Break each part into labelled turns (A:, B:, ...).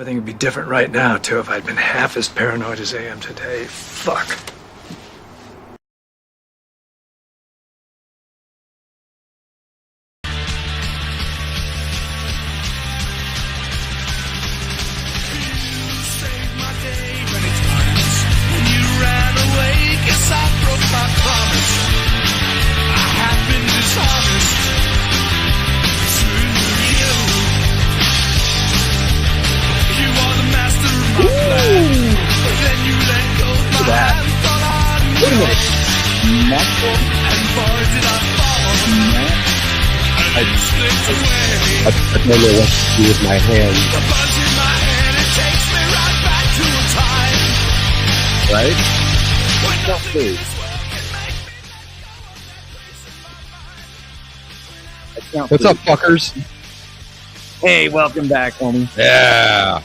A: Everything would be different right now, too, if I'd been half as paranoid as I am today. Fuck.
B: I don't know what to do with my hands. Right? What's up, fuckers?
C: Hey, welcome back, homie.
B: Yeah.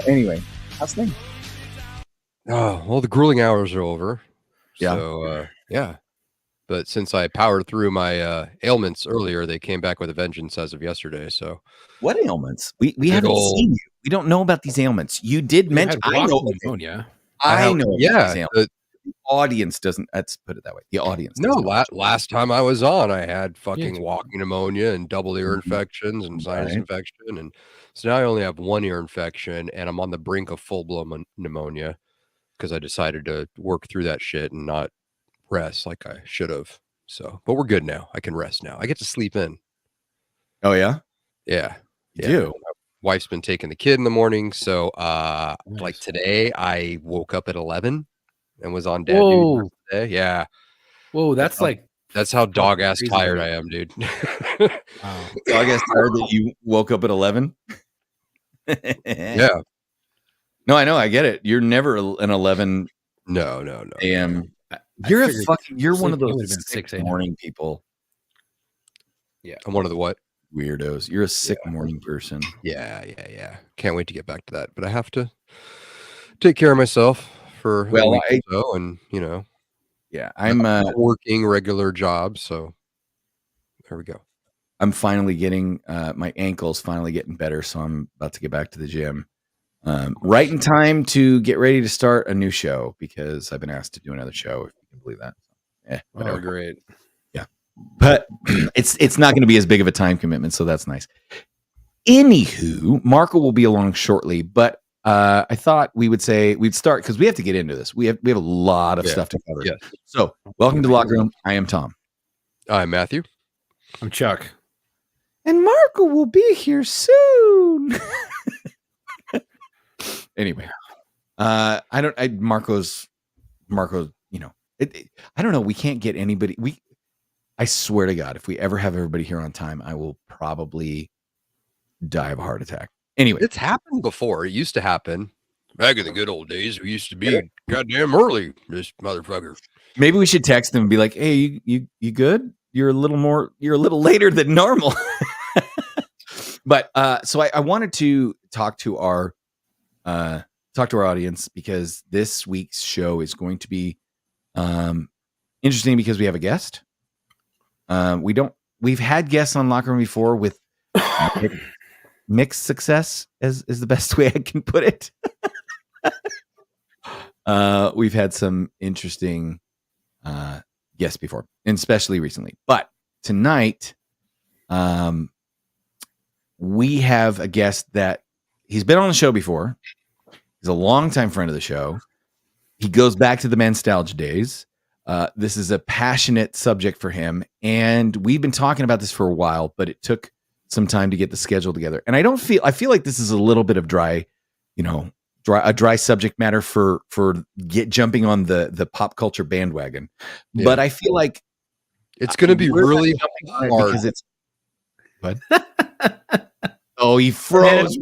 C: Anyway, how's things?
B: Oh, well, the grueling hours are over.
C: Yeah.
B: So, yeah. But since I powered through my ailments earlier, they came back with a vengeance as of yesterday. So,
C: what ailments? We haven't seen you. We don't know about these ailments. You did mention. I know
D: pneumonia.
C: I know.
B: Yeah.
C: The audience doesn't. Let's put it that way. The audience.
B: No, last time I was on, I had fucking walking pneumonia and double ear infections and sinus infection, and so now I only have one ear infection, and I'm on the brink of full blown pneumonia because I decided to work through that shit and not rest like I should have. So, but we're good now. I can rest now. I get to sleep in.
C: Oh yeah,
B: yeah.
C: You do.
B: My wife's been taking the kid in the morning, so like today, I woke up at 11 and was on dad duty today. Yeah.
D: Whoa, that's
B: how dog ass tired I am, dude.
C: Wow. Dog ass tired that you woke up at 11.
B: Yeah.
C: No, I know. I get it. You're never an 11.
B: No.
C: A.m. You're one of those 6 morning people.
B: Yeah. I'm one of the what?
C: Weirdos. You're a sick morning person.
B: Yeah. Can't wait to get back to that. But I have to take care of myself for a week or so, and
C: yeah, I'm
B: working regular jobs, so there we go.
C: I'm finally getting my ankle's finally getting better, so I'm about to get back to the gym. Right in time to get ready to start a new show because I've been asked to do another show, if you can believe that. Yeah, whatever.
D: Oh, great.
C: Yeah. But it's not going to be as big of a time commitment, so that's nice. Anywho, Marco will be along shortly, but I thought we'd start because we have to get into this. We have a lot of stuff to cover.
B: Yes.
C: So, welcome to the Locker Room. I am Tom.
B: I'm Matthew.
D: I'm Chuck.
C: And Marco will be here soon. Anyway, Marco's, I don't know. We can't get anybody. I swear to God, if we ever have everybody here on time, I will probably die of a heart attack. Anyway,
B: it's happened before. It used to happen back in the good old days. We used to be goddamn early. This motherfucker.
C: Maybe we should text them and be like, "Hey, you good? You're a little later than normal." But so I wanted to talk to our audience because this week's show is going to be interesting because we have a guest. We've had guests on Locker Room before with mixed success is the best way I can put it. We've had some interesting guests before, and especially recently. But tonight, we have a guest that he's been on the show before. He's a longtime friend of the show. He goes back to the Manstalgia days. This is a passionate subject for him, and we've been talking about this for a while, but it took some time to get the schedule together. And I feel like this is a little bit of dry subject matter for jumping on the pop culture bandwagon. Yeah. But I feel like
B: it's going to be really hard
C: because it's what? Oh, he froze,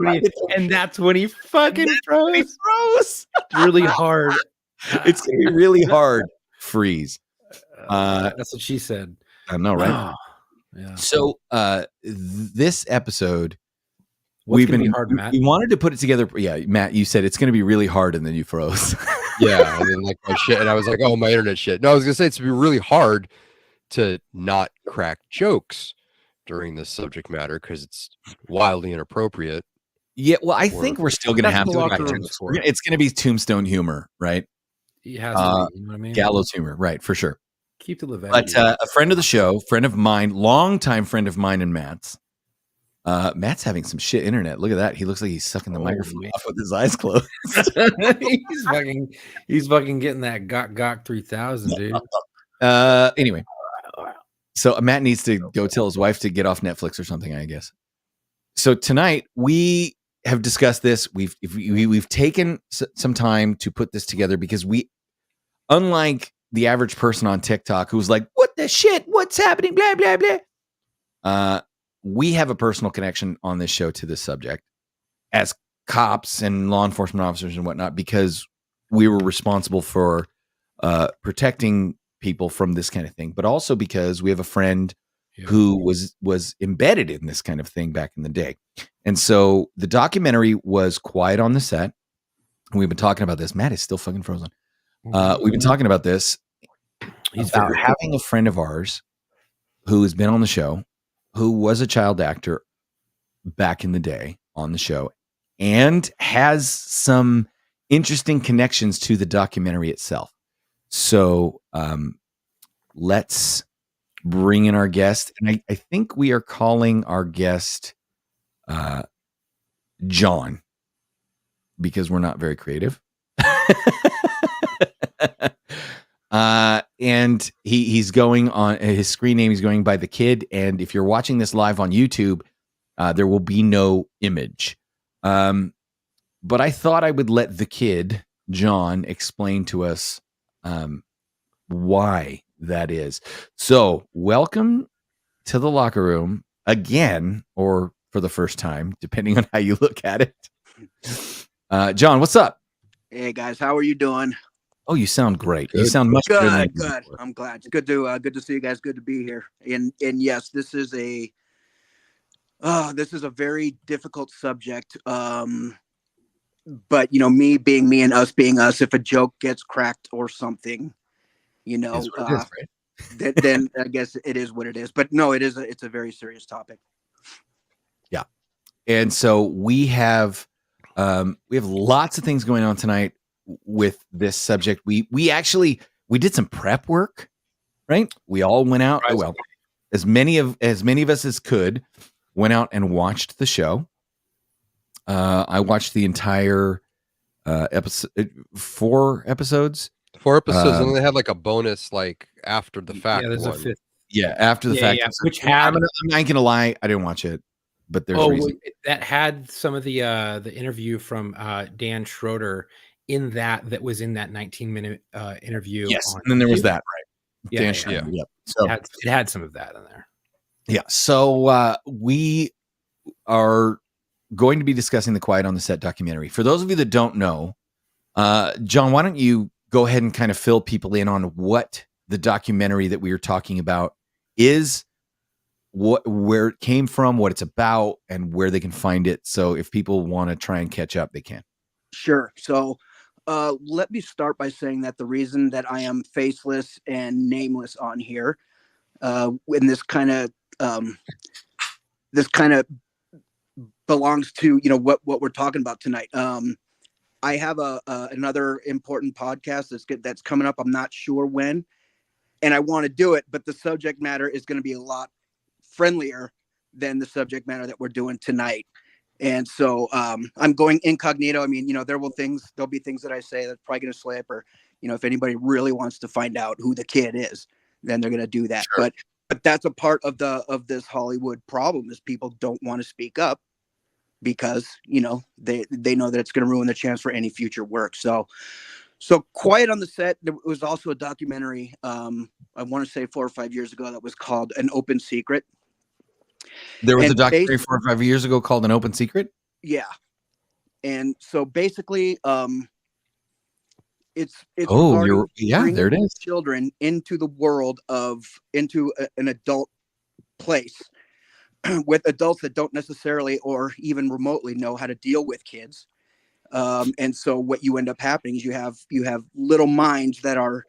D: and that's when he fucking froze.
C: He froze.
D: It's really hard.
C: It's going to be really hard. Freeze.
D: That's what she said.
C: I know, right?
D: Oh, yeah.
C: So this episode,
D: What's gonna be hard, Matt?
C: We wanted to put it together. Yeah, Matt, you said it's going to be really hard, and then you froze.
B: Yeah, and then like my shit, and I was like, "Oh, my internet shit." No, I was going to say it's going to be really hard to not crack jokes during this subject matter because it's wildly inappropriate.
C: Yeah, well, I think we're still going to
D: That's
C: have
D: what
C: to.
D: the locker room's for.
C: It's going to be tombstone humor, right?
D: It has to be. You know what I mean?
C: Gallows humor, right? For sure.
D: Keep the levity.
C: But a friend of the show, friend of mine, longtime friend of mine and Matt's. Matt's having some shit internet. Look at that. He looks like he's sucking the microphone off with his eyes closed.
D: he's fucking getting that Gok 3000, dude.
C: Anyway, so Matt needs to go tell his wife to get off Netflix or something, I guess. So tonight we have discussed this. We've taken some time to put this together because unlike the average person on TikTok who's like, "What the shit? What's happening?" Blah blah blah. We have a personal connection on this show to this subject as cops and law enforcement officers and whatnot, because we were responsible for protecting people from this kind of thing, but also because we have a friend who was embedded in this kind of thing back in the day. And so the documentary was Quiet on the Set. We've been talking about this. Matt is still fucking frozen. We've been talking about this. He's about having a friend of ours who has been on the show, who was a child actor back in the day on the show, and has some interesting connections to the documentary itself. So let's bring in our guest. And I think we are calling our guest John, because we're not very creative. And he's going on his screen name. He's going by The Kid. And if you're watching this live on YouTube, there will be no image. But I thought I would let The Kid, John, explain to us why that is. So welcome to the locker room again, or for the first time, depending on how you look at it. John, what's up?
E: Hey guys, how are you doing?
C: Oh, you sound great. You sound much better than
E: good. I'm glad. It's good to see you guys. Good to be here. And yes, this is a very difficult subject. But me being me and us being us, if a joke gets cracked or something, right? then I guess it is what it is. But no, it's a very serious topic.
C: Yeah. And so we have lots of things going on tonight with this subject. We did some prep work, right? We all went out.
B: Right.
C: Well, as many of us as could went out and watched the show. I watched the entire episode, 4 episodes.
B: 4 episodes, and then they had like a bonus, like after the fact.
D: Yeah, there's
B: one.
D: a fifth.
C: Yeah, after the fact.
D: Yeah, which had.
C: I'm not gonna lie, I didn't watch it, but there's reason.
D: That had some of the interview from Dan Schroeder in that was in that 19-minute interview.
C: Yes, and then there was that, right?
D: Yeah,
C: Dan Schroeder,
D: yeah.
C: Yep. So
D: it had some of that in there.
C: Yeah. So we are going to be discussing the Quiet on the Set documentary. For those of you that don't know, John, why don't you go ahead and kind of fill people in on what the documentary that we are talking about is, where it came from, what it's about, and where they can find it. So if people want to try and catch up, they can.
E: Sure. So let me start by saying that the reason that I am faceless and nameless on here in this kind of belongs to what we're talking about tonight. I have another important podcast that's coming up. I'm not sure when, and I want to do it, but the subject matter is going to be a lot friendlier than the subject matter that we're doing tonight. And so I'm going incognito. I mean, there'll be things that I say that's probably going to slip, or, if anybody really wants to find out who the kid is, then they're going to do that.
C: Sure.
E: But that's a part of this Hollywood problem, is people don't want to speak up because, they know that it's going to ruin the chance for any future work. So Quiet on the Set, there was also a documentary, I want to say 4 or 5 years ago, that was called An Open Secret.
C: There was a documentary 4 or 5 years ago called An Open Secret?
E: Yeah. And so basically, it's
C: there it is.
E: Children into the world into an adult place with adults that don't necessarily or even remotely know how to deal with kids. And so what you end up happening is you have little minds that are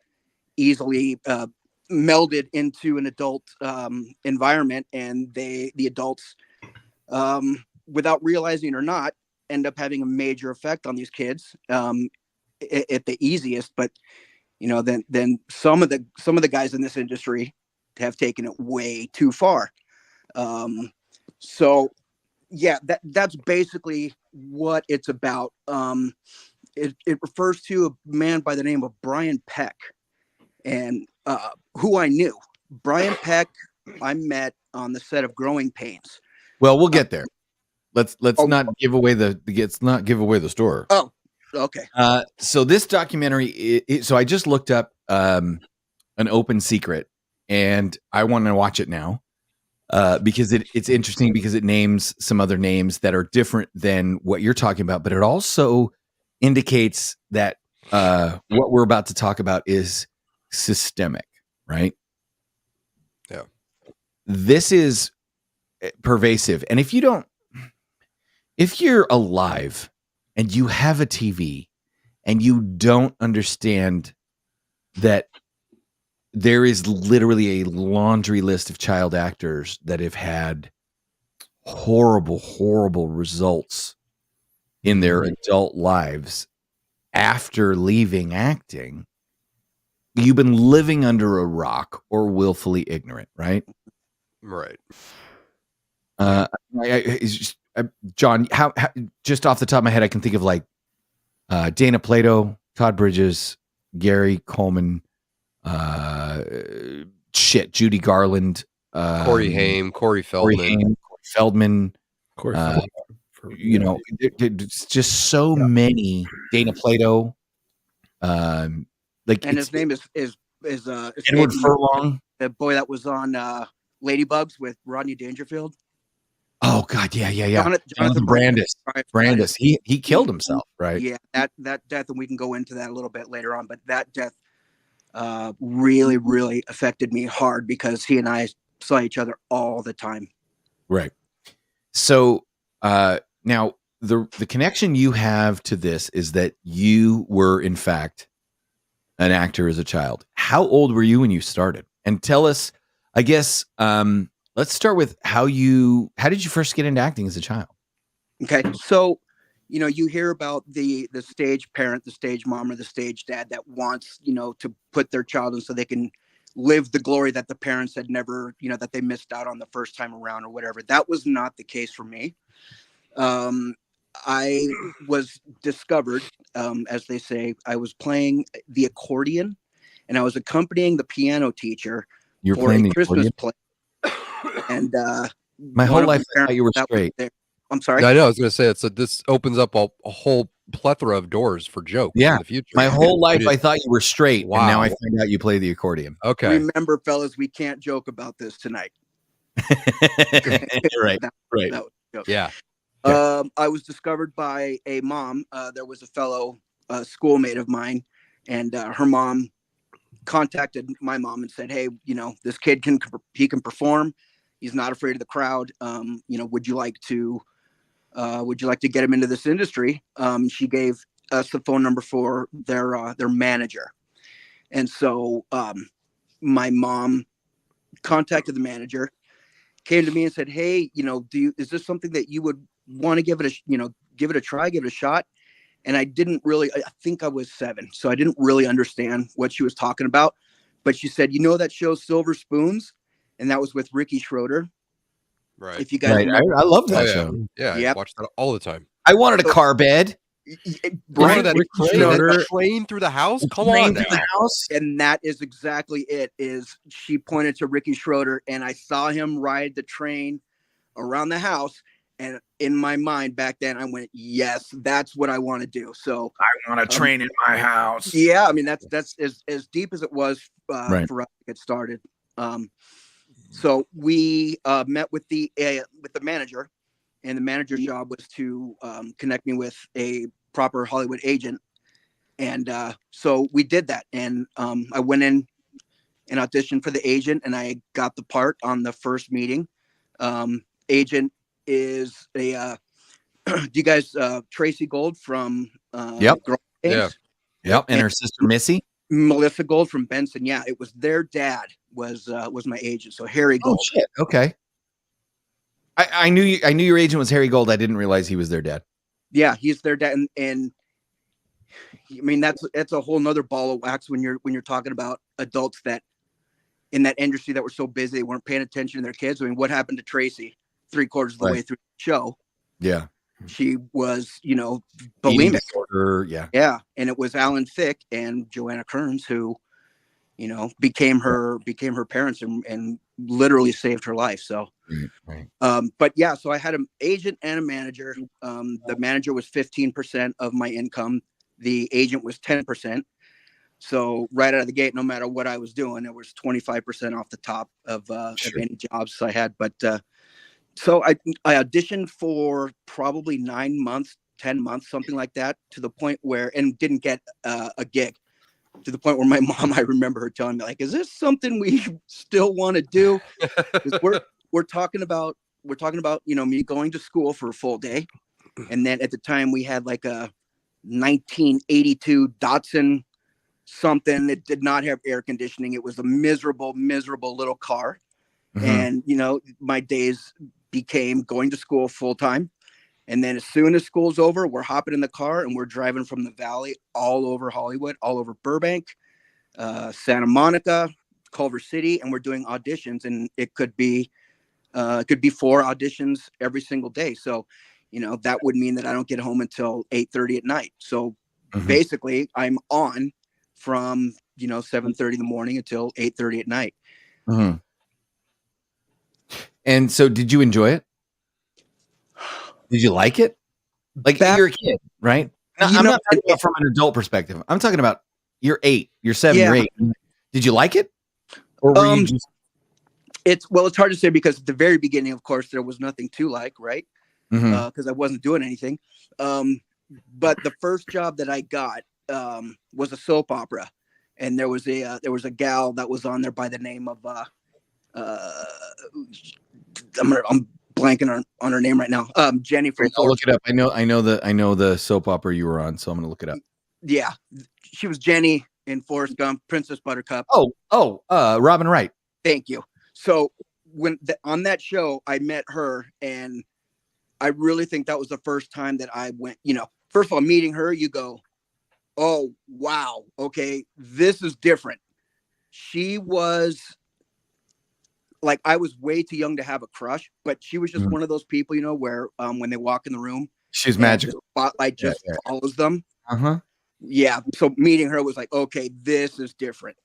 E: easily melded into an adult environment, and the adults, without realizing or not, end up having a major effect on these kids at the easiest. But then some of the guys in this industry have taken it way too far. So yeah, that's basically what it's about. It refers to a man by the name of Brian Peck, and who I knew. Brian Peck, I met on the set of Growing Pains.
C: Well, we'll get there. Let's not give away the store.
E: Oh, okay.
C: So this documentary, so I just looked up an Open Secret, and I want to watch it now because it's interesting because it names some other names that are different than what you're talking about, but it also indicates that what we're about to talk about is systemic, right?
B: Yeah.
C: This is pervasive. And if you're alive and you have a TV and you don't understand that there is literally a laundry list of child actors that have had horrible, horrible results in their adult lives after leaving acting, you've been living under a rock or willfully ignorant, right?
B: Right.
C: John, how just off the top of my head, I can think of like Dana Plato, Todd Bridges, Gary Coleman, Judy Garland,
B: Corey Haim, Corey Feldman.
C: It's just so many. Dana Plato,
E: And his name is
C: Edward Furlong,
E: the boy that was on Ladybugs with Rodney Dangerfield.
C: Oh God, yeah.
E: Jonathan
C: Brandis. Brandis. He killed himself, right?
E: Yeah, that death, and we can go into that a little bit later on. But that death really, really affected me hard because he and I saw each other all the time.
C: Right. So now the connection you have to this is that you were in fact an actor as a child. How old were you when you started? And tell us, I guess, let's start with how did you first get into acting as a child?
E: Okay. So, you hear about the stage parent, the stage mom, or the stage dad that wants, to put their child in so they can live the glory that the parents had never, that they missed out on the first time around or whatever. That was not the case for me. I was discovered, as they say, I was playing the accordion, and I was accompanying the piano teacher for a Christmas play. And
C: my whole life I thought you were straight.
E: I'm sorry.
B: I know. I was going to say this opens up a whole plethora of doors for jokes in the future.
C: My whole life I thought you were straight. Wow. And now I find out you play the accordion.
B: Okay.
E: Remember, fellas, we can't joke about this tonight.
C: Right.
B: Yeah.
E: I was discovered by a mom. There was a fellow schoolmate of mine, and her mom contacted my mom and said, "Hey, this kid can perform. He's not afraid of the crowd. Would you like to get him into this industry?" She gave us the phone number for their manager, and so my mom contacted the manager, came to me and said, "Hey, is this something that you would want to give it a try, give it a shot?" And I think I was 7, so I didn't really understand what she was talking about. But she said, that show Silver Spoons? And that was with Ricky Schroeder.
B: Right.
E: If you guys remember.
C: I love that show.
B: Yeah, yep. I watched that all the time.
C: I wanted a car bed.
B: Brian, that train through the house? Come on.
C: Through the house?
E: And that is exactly it. Is she pointed to Ricky Schroeder, and I saw him ride the train around the house. And in my mind back then, I went, yes, that's what I want to do. So
C: I want a train in my house.
E: Yeah, I mean that's as deep as it was for us to get started. So we met with the manager, and the manager's job was to connect me with a proper Hollywood agent. And so we did that, and I went in and auditioned for the agent, and I got the part on the first meeting. Agent is a do you guys Tracy Gold from
C: Yep.
E: Girl Games?
C: Yep, and her sister Missy.
E: Melissa Gold from Benson. Yeah, it was their dad was my agent. So Harry Gold.
C: Oh shit. Okay. I knew your agent was Harry Gold. I didn't realize he was their dad.
E: Yeah, he's their dad, and I mean that's a whole nother ball of wax when you're talking about adults that in that industry that were so busy they weren't paying attention to their kids. I mean, what happened to Tracy 3/4 of the way through the show?
C: Yeah.
E: She was,
C: Eating
E: bulimic.
C: disorder. Yeah.
E: Yeah, and it was Alan Thicke and Joanna Kearns who, became her parents and literally saved her life. So,
C: Right.
E: But yeah, so I had an agent and a manager. The manager was 15% of my income. The agent was 10%. So right out of the gate, no matter what I was doing, it was 25% off the top of any jobs I had. But so I auditioned for probably 9 months, 10 months, something like that, to the point where, and didn't get a gig, to the point where my mom, I remember her telling me, like, is this something we still want to do? We're talking about, me going to school for a full day. And then at the time we had like a 1982 Datsun something that did not have air conditioning. It was a miserable little car. Mm-hmm. And, my days became going to school full time. And then as soon as school's over, we're hopping in the car and we're driving from the Valley all over Hollywood, all over Burbank, Santa Monica, Culver City. And we're doing auditions, and it could be 4 auditions every single day. So, that would mean that I don't get home until 8:30 at night. So basically I'm on from, 7:30 in the morning until 8:30 at night.
C: Mm-hmm. And so did you enjoy it? Did you like it? Like, you're a kid, right? No, I'm not talking about from an adult perspective. I'm talking about you're 8, you're 7, you're 8. Did you like it? Or were you just...
E: It's hard to say, because at the very beginning, of course, there was nothing to like, right? Because I wasn't doing anything. But the first job that I got was a soap opera, and there was a gal that was on there by the name of I'm blanking on her name right now. Jenny from.
C: I'll look it up. I know the soap opera you were on, so I'm gonna look it up.
E: Yeah, she was Jenny in Forrest Gump, Princess Buttercup.
C: Robin Wright.
E: Thank you. So on that show, I met her, and I really think that was the first time that I went. First of all, meeting her, you go, oh wow, okay, this is different. She was. Like, I was way too young to have a crush, but she was just one of those people, where when they walk in the room,
C: she's magical.
E: The spotlight just follows them.
C: Uh-huh.
E: Yeah. So meeting her was like, okay, this is different.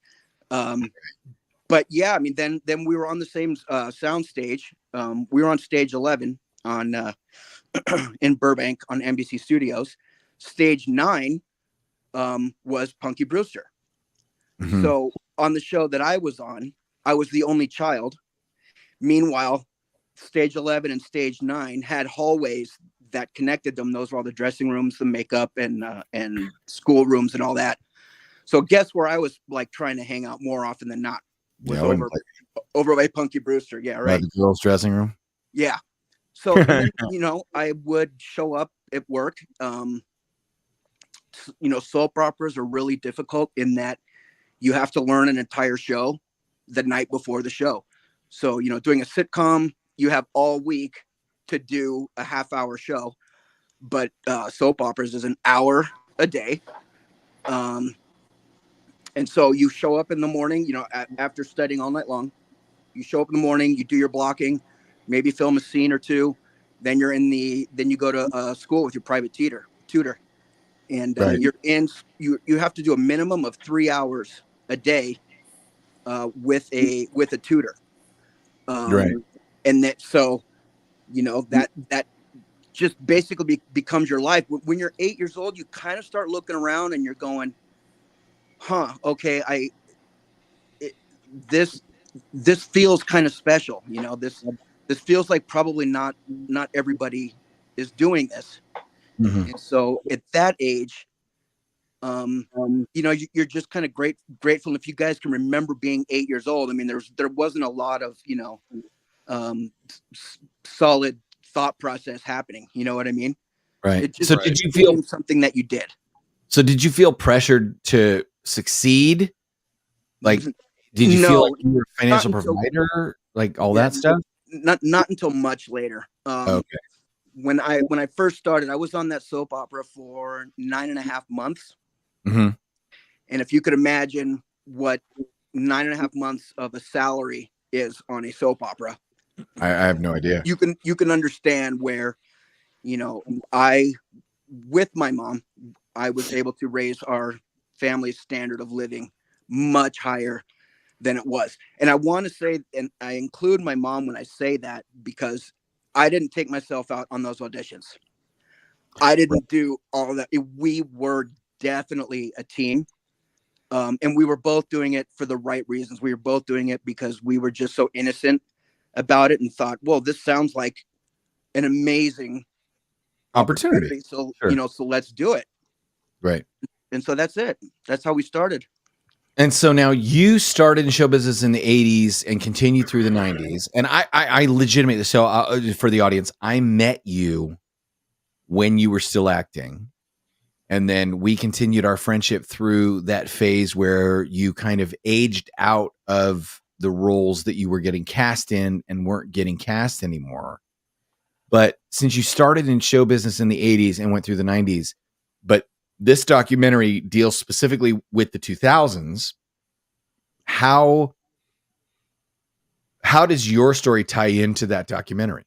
E: But yeah, I mean, then we were on the same sound stage. We were on stage 11 on in Burbank on NBC Studios. Stage 9 was Punky Brewster. Mm-hmm. So on the show that I was on, I was the only child. Meanwhile, stage 11 and stage 9 had hallways that connected them. Those were all the dressing rooms, the makeup, and school rooms and all that. So guess where I was like trying to hang out more often than not? Was over by Punky Brewster. Yeah, right.
C: The girls' dressing room.
E: Yeah. So then, I would show up at work. Soap operas are really difficult in that you have to learn an entire show the night before the show. So, doing a sitcom, you have all week to do a half-hour show, but soap operas is an hour a day. And so you show up in the morning, after studying all night long, you show up in the morning, you do your blocking, maybe film a scene or two. Then then you go to school with your private tutor. And
C: right.
E: you have to do a minimum of 3 hours a day with a tutor.
C: Right.
E: And that just basically becomes your life. When you're 8 years old, you kind of start looking around and you're going, okay, this feels kind of special. This feels like probably not everybody is doing this. Mm-hmm. And so at that age, you're just kind of grateful. If you guys can remember being 8 years old, I mean, there wasn't a lot of, solid thought process happening. You know what I mean?
C: Right.
E: Did you feel something that you did?
C: So did you feel pressured to succeed? Like, did you
E: No,
C: feel like you were a financial
E: not until-
C: provider? Like all
E: Yeah,
C: that stuff?
E: Not until much later.
C: Okay.
E: When I first started, I was on that soap opera for 9.5 months.
C: Mm-hmm.
E: And if you could imagine what 9.5 months of a salary is on a soap opera,
C: I have no idea.
E: you can understand where, with my mom, I was able to raise our family's standard of living much higher than it was. And I want to say, and I include my mom when I say that, because I didn't take myself out on those auditions. I didn't do all that. We were definitely a team. And we were both doing it for the right reasons. We were both doing it because we were just so innocent about it and thought, well, this sounds like an amazing
C: Opportunity.
E: So,
C: Sure.
E: So let's do it.
C: Right.
E: And so that's it. That's how we started.
C: And so now you started in show business in the 80s and continued through the 90s. And I legitimately, so for the audience, I met you when you were still acting. And then we continued our friendship through that phase where you kind of aged out of the roles that you were getting cast in and weren't getting cast anymore. But since you started in show business in the 80s and went through the 90s, but this documentary deals specifically with the 2000s, how does your story tie into that documentary?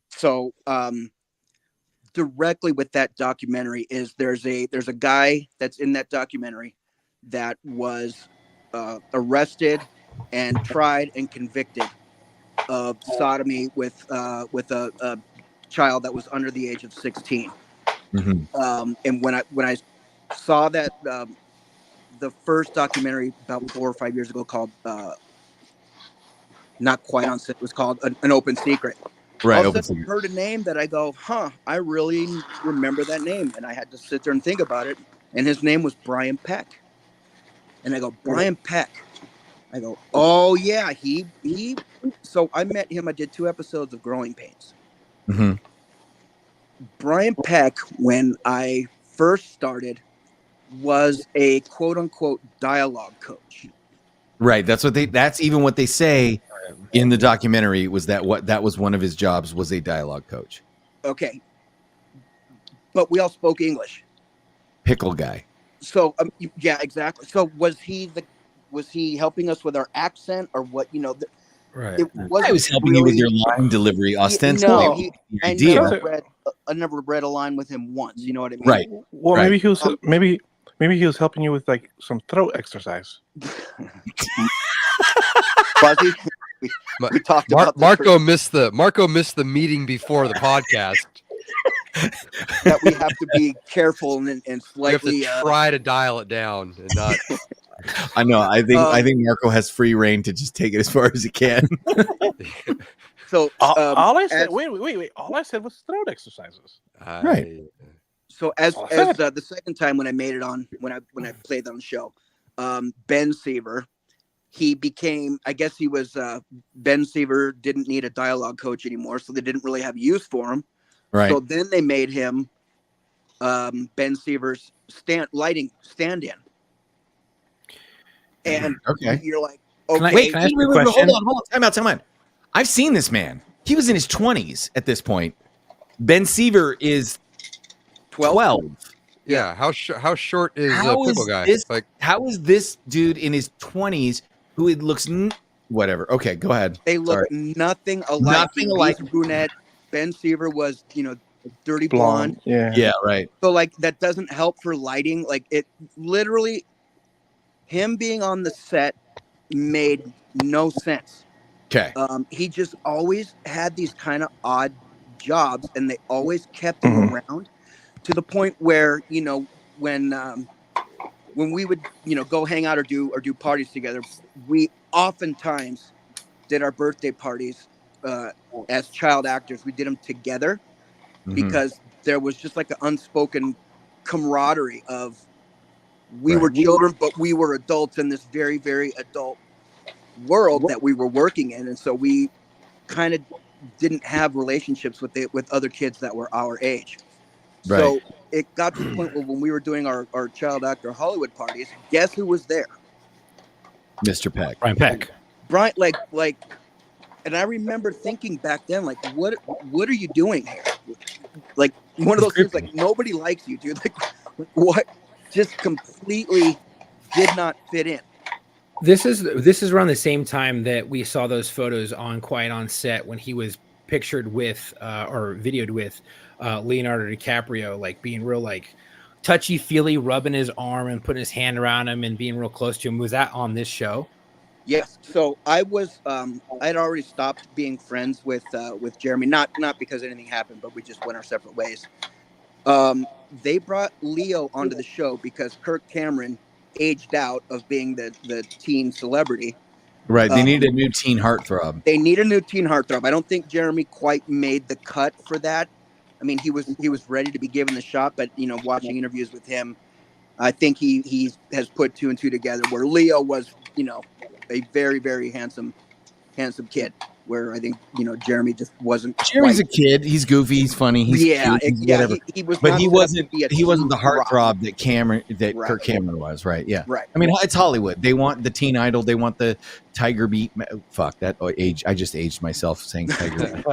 E: So, directly with that documentary is there's a guy that's in that documentary that was arrested and tried and convicted of sodomy with a child that was under the age of 16.
C: Mm-hmm.
E: And when I saw that, the first documentary about 4 or 5 years ago called not quite on set, it was called an Open Secret.
C: Right.
E: All of a sudden, I heard a name that I go, I really remember that name. And I had to sit there and think about it. And his name was Brian Peck. And I go, Brian Peck. I go, oh yeah, he. So I met him. I did 2 episodes of Growing Pains.
C: Mm-hmm.
E: Brian Peck, when I first started, was a quote unquote dialogue coach.
C: Right. That's even what they say in the documentary was that that was one of his jobs was a dialogue coach.
E: Okay. But we all spoke English.
C: Pickle guy.
E: So yeah, exactly. So was he helping us with our accent or what?
D: Right.
C: I was helping you with your line delivery ostensibly.
E: No, I never read a line with him once. You know what I mean?
C: Right.
A: Well,
C: Right.
A: maybe he was maybe he was helping you with like some throat exercise.
E: Fuzzy. We talked about
B: Marco missed the meeting before the podcast.
E: that we have to be careful and
B: We have
E: slightly
B: to try to dial it down and not.
C: I know. I think Marco has free reign to just take it as far as he can.
E: So
A: All I said, wait. All I said was throat exercises.
C: Right.
E: So as the second time when I made it on when I played on the show, Ben Seaver, he became, I guess he was Ben Seaver didn't need a dialogue coach anymore, so they didn't really have use for him.
C: Right.
E: So then they made him Ben Seaver's stand-in. And
C: Okay.
E: you're like, okay,
D: Wait, can I ask you a question?
C: Hold on. Time out. I've seen this man. He was in his 20s at this point. Ben Seaver is 12.
B: Yeah. How short is
C: How
B: Pickle
C: is
B: Guy?
C: this-
B: Like,
C: How is this dude in his 20s who it looks whatever? Okay, go ahead.
E: they look
C: Sorry.
E: nothing alike.
C: Nothing alike.
E: He's brunette. Ben Seaver was, dirty blonde.
A: Yeah.
C: Right.
E: So like that doesn't help for lighting. Like it literally, him being on the set made no sense.
C: Okay.
E: He just always had these kind of odd jobs, and they always kept him around to the point where when we would go hang out or do parties together, we oftentimes did our birthday parties as child actors. We did them together because there was just like an unspoken camaraderie of we were children, but we were adults in this very, very adult world that we were working in. And so we kind of didn't have relationships with other kids that were our age.
C: Right.
E: So it got to the point where when we were doing our child actor Hollywood parties, guess who was there?
C: Mr. Peck.
D: Brian Peck.
E: Brian, like, and I remember thinking back then, like, what are you doing here? Like, one of those things, like, nobody likes you, dude. Like, what? Just completely did not fit in.
D: This is around the same time that we saw those photos on Quiet on Set when he was pictured with or videoed with Leonardo DiCaprio, like being real like touchy feely, rubbing his arm and putting his hand around him and being real close to him. Was that on this show?
E: Yes. So I was I'd already stopped being friends with Jeremy, not because anything happened, but we just went our separate ways. They brought Leo onto the show because Kirk Cameron aged out of being the teen celebrity.
C: Right. They needed a new teen heartthrob.
E: They need a new teen heartthrob. I don't think Jeremy quite made the cut for that. I mean, he was ready to be given the shot, but you know, watching interviews with him, I think he has put two and two together where Leo was, you know, a very, very handsome kid, where I think, you know, Jeremy just wasn't.
C: Jeremy's a kid. He's goofy. He's funny. He's
E: yeah,
C: cute, he's
E: yeah.
C: whatever.
E: He was,
C: But
E: not
C: he
E: set up
C: wasn't.
E: to be a
C: He wasn't the
E: teen rock.
C: heartthrob that
E: Right.
C: Kirk Cameron was. Right. Yeah.
E: Right.
C: I mean, it's Hollywood. They want the teen idol. They want the Tiger Beat. Fuck that age. I just aged myself saying Tiger Beat.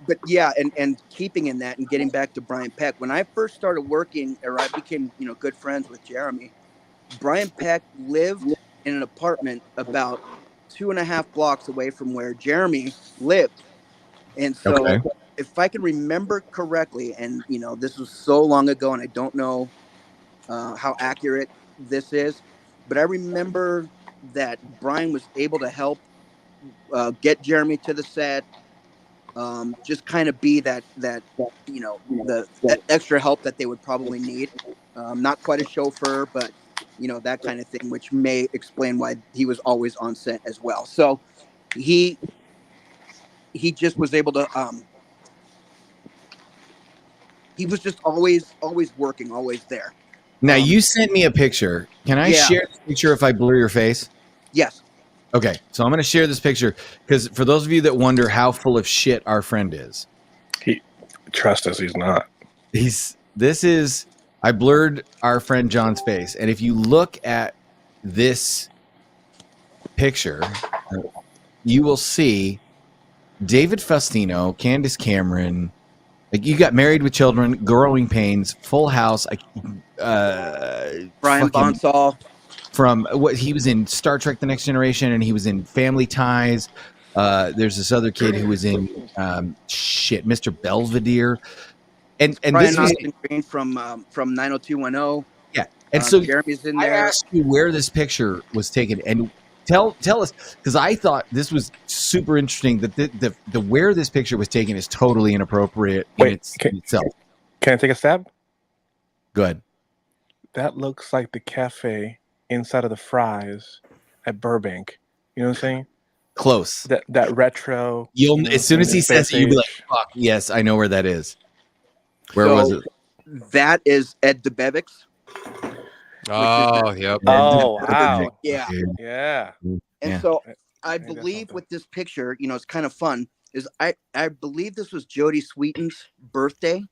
E: But yeah, and keeping in that and getting back to Brian Peck, when I first started working, or I became, you know, good friends with Jeremy, Brian Peck lived in an apartment about 2.5 blocks away from where Jeremy lived. And so
C: Okay.
E: if I can remember correctly, and you know, this was so long ago and I don't know how accurate this is, but I remember that Brian was able to help get Jeremy to the set, just kind of be that you know, that extra help that they would probably need. Not quite a chauffeur, but you know, that kind of thing, which may explain why he was always on set as well. So he just was able to he was just always working, always there.
C: Now you sent me a picture. Can I
E: Yeah.
C: share this picture if I blur your face?
E: Yes.
C: Okay, so I'm going to share this picture because for those of you that wonder how full of shit our friend is,
F: Trust us, he's not.
C: I blurred our friend John's face, and if you look at this picture, you will see David Faustino, Candace Cameron. Like, you got Married with Children, Growing Pains, Full House.
E: Brian
C: fucking-
E: Bonsall.
C: From what he was in Star Trek: The Next Generation, and he was in Family Ties. There's this other kid who was in Mr. Belvedere, and
E: Brian
C: this was,
E: Austin Green from 90210.
C: yeah. And so
E: Jeremy's in
C: I
E: there.
C: asked you where this picture was taken, and tell us, because I thought this was super interesting that the where this picture was taken is totally inappropriate in itself.
F: Can I take a stab?
C: Go ahead.
F: That looks like the cafe inside of the Fries at Burbank. You know what I'm saying?
C: Close.
F: That retro.
C: You'll
F: you know,
C: as soon as he
F: space
C: says it, you'll be like,
F: age.
C: "Fuck, yes, I know where that is." Where
E: So,
C: was it?
E: That is Ed DeBevics.
B: Oh, yep.
F: Oh, wow.
E: Yeah.
F: Yeah.
E: And
C: Yeah.
E: so I
F: Maybe that's
E: believe
F: something.
E: with this picture, you know, it's kind of fun, is I believe this was Jodie Sweetin's birthday.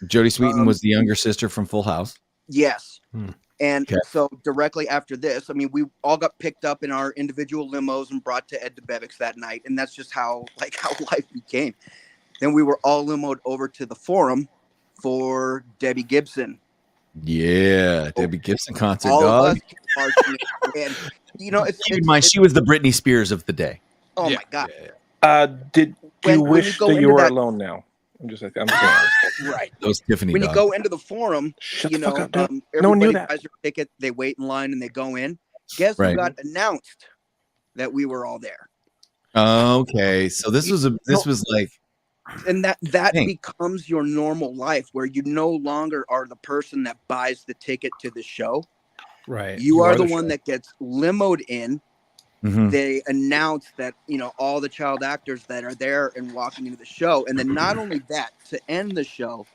C: Jodie Sweetin was the younger sister from Full House.
E: Yes.
D: Hmm.
E: And
C: Okay.
E: so directly after this, I mean, we all got picked up in our individual limos and brought to Ed DeBevics that night. And that's just how life became. Then we were all limoed over to the Forum for Debbie Gibson.
C: Yeah, Debbie Gibson concert,
E: All
C: dog.
E: of us, and you know,
C: Keep in mind, she was the Britney Spears of the day.
E: oh
B: Yeah,
E: my God.
B: yeah, yeah.
F: Do
E: When-
F: you
E: when
F: wish
E: you go
F: that you
E: into
F: were
E: that-
F: alone now? I'm saying.
E: Right.
C: Those Tiffany
E: When you
C: dog.
E: go into the Forum,
F: Shut
E: you
F: the fuck
E: know,
F: up, dude.
E: everybody
F: No one knew that.
E: buys their ticket, they wait in line and they go in. Guess
C: Right.
E: who got announced that we were all there?
C: Okay, so this was like
E: And that
C: Dang.
E: becomes your normal life where you no longer are the person that buys the ticket to the show.
D: Right.
E: You are the
D: show.
E: one that gets limoed in.
C: mhm.
E: They announce that, you know, all the child actors that are there and walking into the show. And then not only that, to end the show,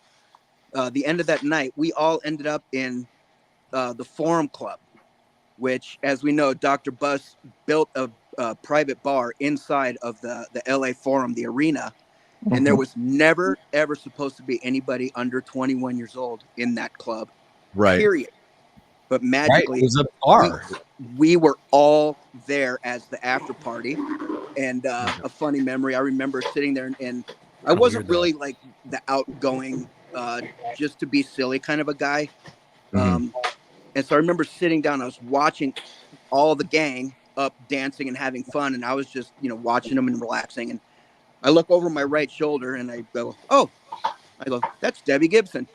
E: the end of that night, we all ended up in the Forum Club, which, as we know, Dr. Buss built a private bar inside of the LA Forum, the arena. and there was never ever supposed to be anybody under 21 years old in that club.
C: Right.
E: Period. But
C: Right.
E: magically,
C: It was a bar.
E: we were all there as the after party. And a funny memory, I remember sitting there, and I wasn't really like the outgoing, just to be silly kind of a guy.
C: Mhm.
E: And so I remember sitting down, I was watching all the gang up dancing and having fun, and I was just, watching them and relaxing. And I look over my right shoulder and I go, "Oh," I go, "That's Debbie Gibson,"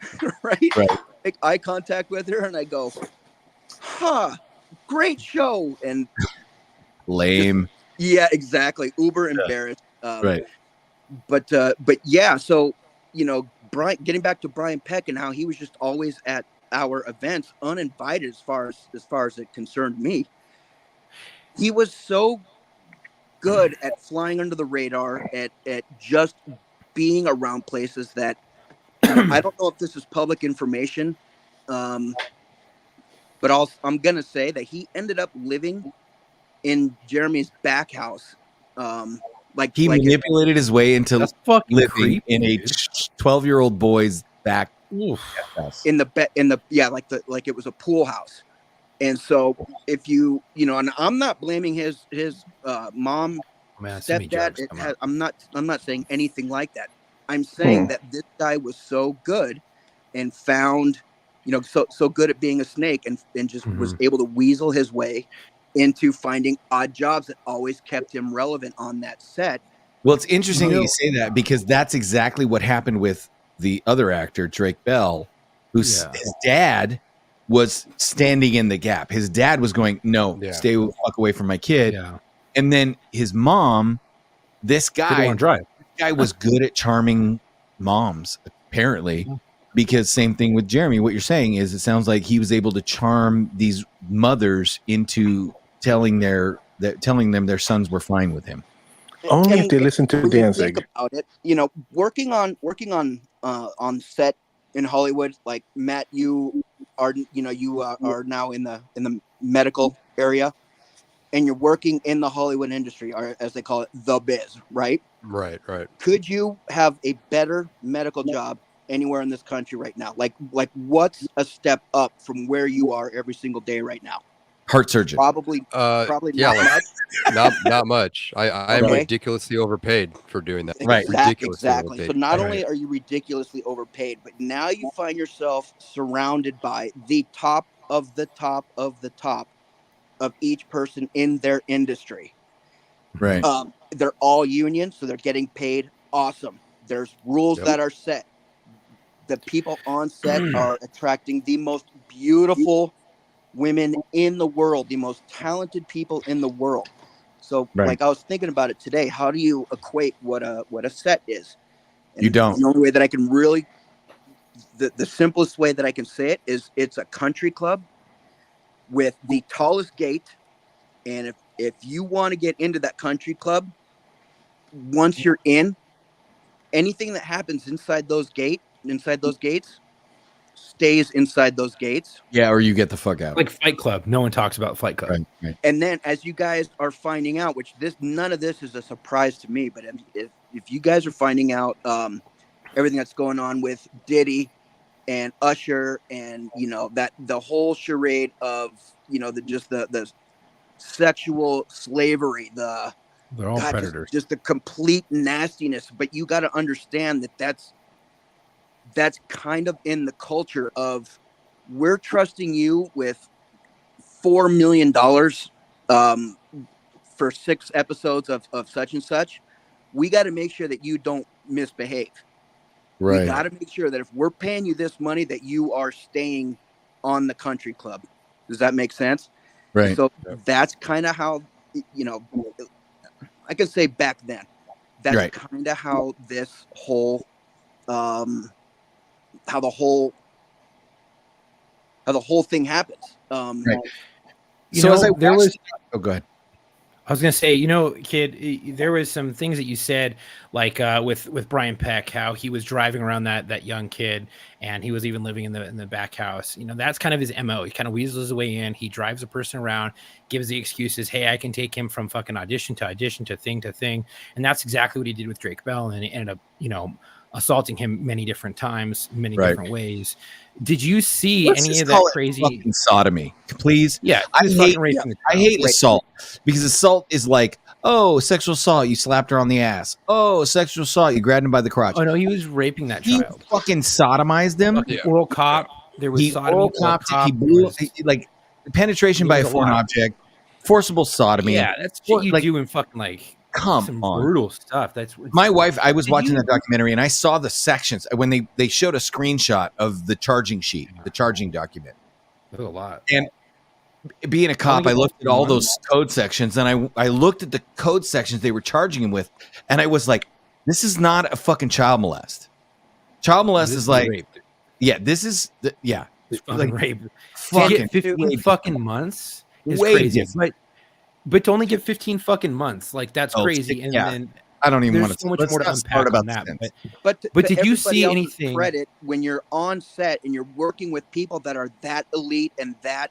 E: right?
C: Right.
E: Make eye contact with her, and I go, "Huh, great show." And
C: Lame.
E: yeah, exactly. Uber embarrassed.
C: Right.
E: But yeah, so Brian, getting back to Brian Peck and how he was just always at our events uninvited as far as it concerned me. He was so good at flying under the radar, at just being around places that I don't know if this is public information, but I'm gonna say that he ended up living in Jeremy's back house.
C: He manipulated his way into
D: That's fucking
C: living
D: creepy,
C: in a
D: dude.
C: 12-year-old boy's back
D: Oof.
C: house.
E: in the like it was a pool house. And so if and I'm not blaming his mom,
D: Man, so many jokes
E: stepdad.
D: come out.
E: I'm not saying anything like that. I'm saying that this guy was so good and found, so good at being a snake, and just was able to weasel his way into finding odd jobs that always kept him relevant on that set.
C: Well, it's interesting that you say that, because that's exactly what happened with the other actor, Drake Bell, his dad was standing in the gap. His dad was going, "No, stay the fuck away from my kid."
D: Yeah.
C: And then his mom, this guy was good at charming moms, apparently, because same thing with Jeremy. What you're saying is, it sounds like he was able to charm these mothers into telling them their sons were fine with him.
F: Only if they listen to
E: When you
F: Danzig.
E: think about it, working on set in Hollywood, like Matt, you are now in the medical area, and you're working in the Hollywood industry, or as they call it, the biz, right?
B: Right.
E: Could you have a better medical job anywhere in this country right now? Like what's a step up from where you are every single day right now?
C: Heart surgeon.
E: Probably
B: yeah,
E: not much.
B: not much. I'm
E: Okay.
B: ridiculously overpaid for doing that.
C: Right.
B: Ridiculously
E: Exactly.
B: overpaid.
E: So not only are you ridiculously overpaid, but now you find yourself surrounded by the top of the top of the top of each person in their industry.
C: Right.
E: They're all union, so they're getting paid awesome. There's rules that are set. The people on set are attracting the most beautiful women in the world, the most talented people in the world. So, like, I was thinking about it today. How do you equate what a set is? And
C: you don't.
E: The only way that I can really, the simplest way that I can say it is, it's a country club with the tallest gate. And if you want to get into that country club, once you're in, anything that happens inside those gates stays inside those gates.
C: Yeah, or you get the fuck out.
D: Like Fight Club. No one talks about Fight Club.
C: Right.
E: And then, as you guys are finding out, which none of this is a surprise to me, but if you guys are finding out everything that's going on with Diddy and Usher, and that the whole charade of the sexual slavery,
D: They're all predators.
E: just the complete nastiness. But you got to understand that's kind of in the culture of, we're trusting you with $4 million for 6 episodes of such and such. We got to make sure that you don't misbehave.
C: Right.
E: We got to make sure that if we're paying you this money, that you are staying on the country club. Does that make sense?
C: Right.
E: So that's kind of how, I could say back then, that's kind of how this whole, how the whole thing happens.
C: Right.
D: So
C: as I
D: there was,
C: go ahead.
D: I was gonna say, kid, there was some things that you said, like with Brian Peck, how he was driving around that young kid, and he was even living in the back house. That's kind of his MO. He kind of weasels his way in. He drives a person around, gives the excuses. Hey, I can take him from fucking audition to thing, and that's exactly what he did with Drake Bell, and he ended up, assaulting him many different times, many different ways. Did you see any of that crazy
C: fucking sodomy? Please.
D: Yeah,
C: I hate assault, because assault is like, oh, sexual assault, you slapped her on the ass. Oh, sexual assault, you grabbed him by the crotch.
D: Oh no, he was raping that
C: He
D: child.
C: fucking sodomized him.
D: Oral cop. There was
C: He
D: sodomy.
C: oral copped it. He blew like penetration by a
D: was a
C: foreign
D: lot.
C: object, forcible sodomy.
D: Yeah, that's what you
C: like,
D: do in fucking like
C: come
D: some
C: on.
D: brutal stuff. That's
C: My wife, I was
D: Did
C: watching
D: you-
C: that documentary and I saw the sections when they showed a screenshot of the charging sheet, the charging document.
D: That's a lot.
C: And being a cop, I looked at all those code sections, and I looked at the code sections they were charging him with, and I was like, this is not a fucking child molest. Child molest
D: This
C: is like,
D: rape.
C: yeah, this is, yeah.
D: It's fucking
C: like,
D: rape. To
C: Fucking
D: get 15 fucking months is
C: way
D: crazy.
C: different.
D: But to only get 15 fucking months, like that's
C: Oh,
D: crazy. And
C: yeah.
D: then
C: I don't even
D: there's
C: want
D: so much
C: let's
D: more to
C: not start
D: unpack on
C: about
D: that.
C: this.
D: But
E: But
D: did you
E: everybody
D: see
E: else's
D: anything-
E: credit when you're on set and you're working with people that are that elite and that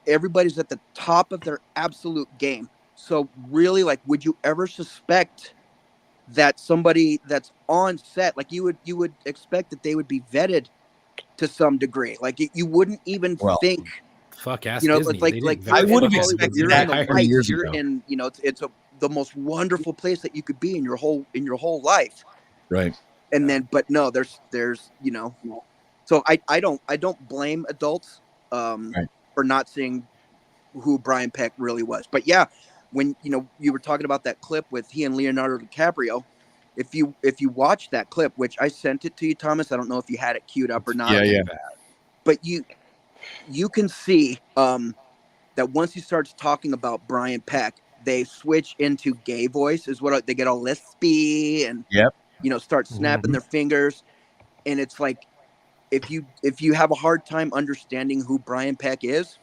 E: everybody's at the top of their absolute game. So really, like, would you ever suspect that somebody that's on set, like you would expect that they would be vetted to some degree? Like you wouldn't even think.
D: fuck ass
E: It's
D: Disney.
E: like
D: They
E: like
D: didn't
C: I
D: vet
C: would have
D: fucking
C: expected
E: you're
C: that
E: in the
C: 20
E: lights,
C: years
E: you're
C: ago.
E: in, it's the most wonderful place that you could be in your whole life.
C: Right.
E: And then, but no, there's so I don't blame adults for not seeing who Brian Peck really was. But yeah, when you were talking about that clip with he and Leonardo DiCaprio, if you watch that clip, which I sent it to you, Thomas, I don't know if you had it queued up or not.
C: Yeah.
E: But you can see that once he starts talking about Brian Peck, they switch into gay voice, is what they get all lispy and start snapping their fingers. And it's like, if you have a hard time understanding who Brian Peck is,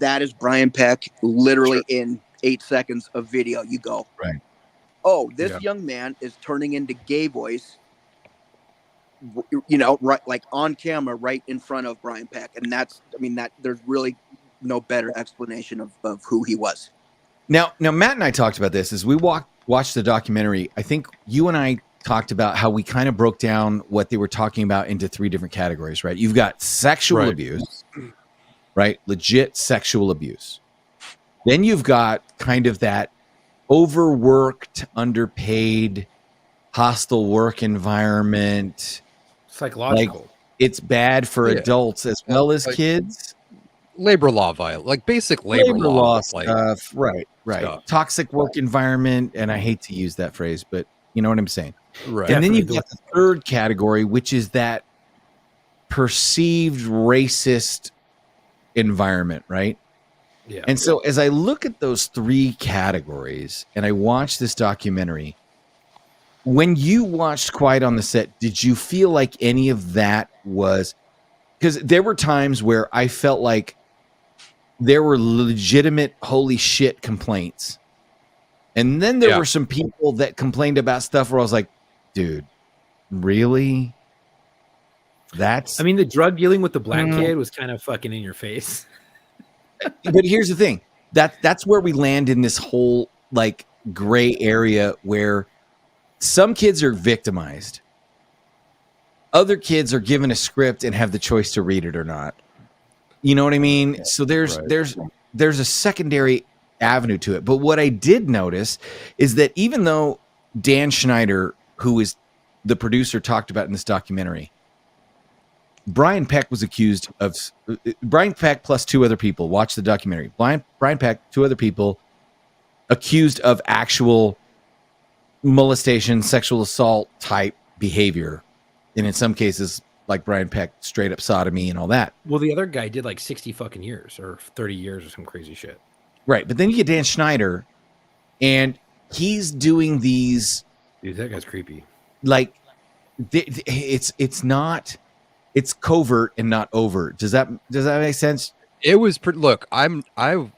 E: that is Brian Peck literally in 8 seconds of video. You go,
C: right.
E: Oh, this young man is turning into gay voice, right, like on camera, right in front of Brian Peck. And that there's really no better explanation of who he was.
C: Now, Matt and I talked about this as we watched the documentary. I think you and I talked about how we kind of broke down what they were talking about into 3 different categories, right? You've got sexual abuse, right? Legit sexual abuse. Then you've got kind of that overworked, underpaid, hostile work environment.
D: Psychological.
C: Like, it's bad for adults as well as kids.
B: Labor law like basic labor law
C: stuff. Right.
B: Stuff.
C: Toxic work environment. And I hate to use that phrase, but you know what I'm saying?
B: Right.
C: And then you've got the third category, which is that perceived racist environment, right?
D: Yeah.
C: And so as I look at those 3 categories and I watch this documentary, when you watched Quiet on the Set, did you feel like any of that was, because there were times where I felt like there were legitimate holy shit complaints. And then there were some people that complained about stuff where I was like, dude, really?
D: The drug dealing with the black kid was kind of fucking in your face.
C: But here's the thing. That's where we land in this whole like gray area where some kids are victimized. Other kids are given a script and have the choice to read it or not. You know what I mean? So there's a secondary avenue to it. But what I did notice is that even though Dan Schneider, who is the producer, talked about in this documentary, Brian Peck was accused of Brian Peck plus 2 other people. Watch the documentary. Brian Peck, 2 other people accused of actual molestation, sexual assault type behavior. And in some cases, like Brian Peck, straight up sodomy and all that.
D: Well, the other guy did like 60 fucking years or 30 years or some crazy shit.
C: Right. But then you get Dan Schneider and he's doing these.
D: Dude, that guy's creepy.
C: Like it's covert and not overt. Does that make sense?
B: It was pretty. Look, I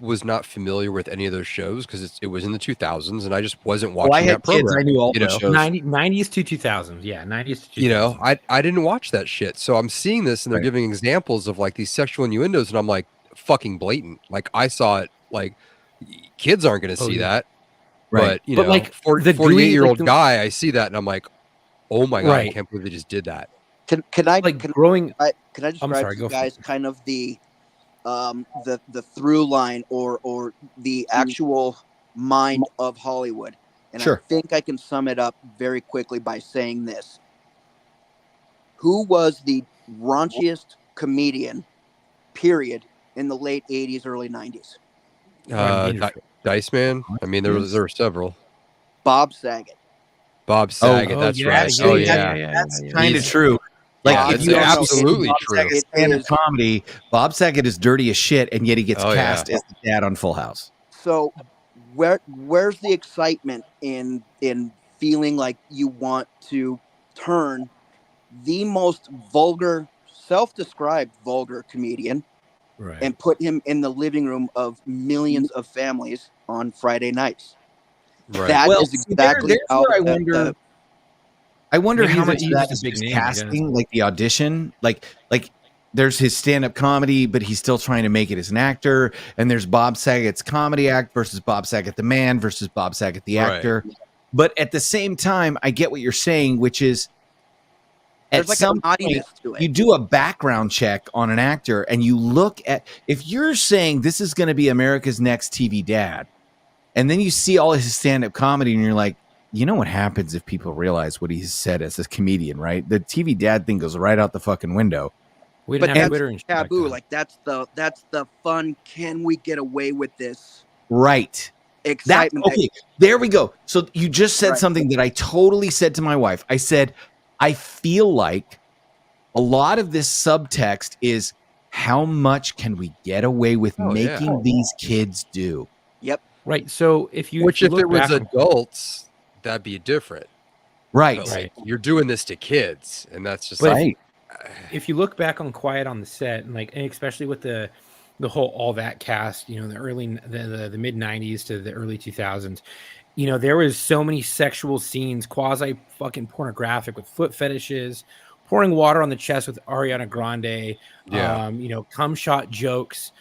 B: was not familiar with any of those shows because it was in the 2000s, and I just wasn't watching
C: Well, I had
B: that program.
C: kids. I knew all
B: you
C: those
B: know?
C: shows.
D: 90s to 2000s. Yeah, 90s to 2000s.
B: You know, I didn't watch that shit. So I'm seeing this, and they're
C: Right.
B: giving examples of like these sexual innuendos, and I'm like, fucking blatant. Like I saw it. Like kids aren't going to see
D: yeah.
B: that.
C: Right.
B: But you
D: But,
B: know,
D: like,
B: 48-year-old
D: like,
B: guy, I see that, and I'm like, oh my god, I
D: Right.
B: can't believe they just did that.
E: Can I
D: like
E: can
D: growing.
E: I
D: I'm
E: describe
D: sorry,
E: to
D: go
E: you
D: for it.
E: guys kind of the through line or the actual mind of Hollywood? And
C: Sure.
E: I think I can sum it up very quickly by saying this. Who was the raunchiest comedian, period, in the late 80s, early 90s?
B: Dice Man. I mean, there were several.
E: Bob Saget.
B: Bob Saget. That's right.
C: yeah,
B: Oh
C: yeah,
B: yeah.
C: That's kind of
B: He's-
C: true. Like
B: Yeah,
C: if
B: it's
C: you actually
B: absolutely
C: see Bob
B: true.
C: Saget's
E: It
C: stand-up
E: is-
C: comedy, Bob Saget is dirty as shit, and yet he gets
B: Oh, yeah.
C: cast as the dad on Full House.
E: So where's the excitement in feeling like you want to turn the most vulgar, self-described vulgar comedian
D: Right.
E: and put him in the living room of millions of families on Friday nights?
B: Right.
E: That
C: Well,
E: is
C: see,
E: exactly
C: there's
E: how
C: where I wonder. I wonder
D: Yeah,
C: how
D: he's a-
C: much of
D: he's
C: that
D: a
C: is
D: big
C: just
D: name, I guess.
C: casting, like the audition, like there's his stand-up comedy, but he's still trying to make it as an actor. And there's Bob Saget's comedy act versus Bob Saget the man versus Bob Saget the
B: Right.
C: actor. But at the same time, I get what you're saying, which is
E: there's
C: at
E: like
C: some
E: an
C: point
E: audience to it.
C: you do a background check on an actor and you look at, if you're saying this is going to be America's next TV dad, and then you see all his stand-up comedy and you're like, you know what happens if people realize what he's said as a comedian, right? The TV dad thing goes right out the fucking window.
D: We
E: But
D: didn't have
E: that's
D: Twitter and shit back
E: taboo.
D: then.
E: Like that's the fun. Can we get away with this
C: Right. That's
E: excitement?
C: okay. There we go. So you just said
E: Right.
C: something that I totally said to my wife. I said, I feel like a lot of this subtext is how much can we get away with
B: Oh, yeah.
C: making these kids do?
D: Right. So if you
B: Which,
D: you
B: if
D: look
B: it was
D: back on-
B: adults, that'd be different.
C: Right.
B: But, like, you're doing this to kids, and that's just
D: But
B: like,
D: if you look back on Quiet on the Set, and like, and especially with the whole All That cast, you know, the mid 90s to the early 2000s, you know, there was so many sexual scenes, quasi fucking pornographic, with foot fetishes, pouring water on the chest with Ariana Grande,
B: Yeah.
D: you know, cum shot jokes,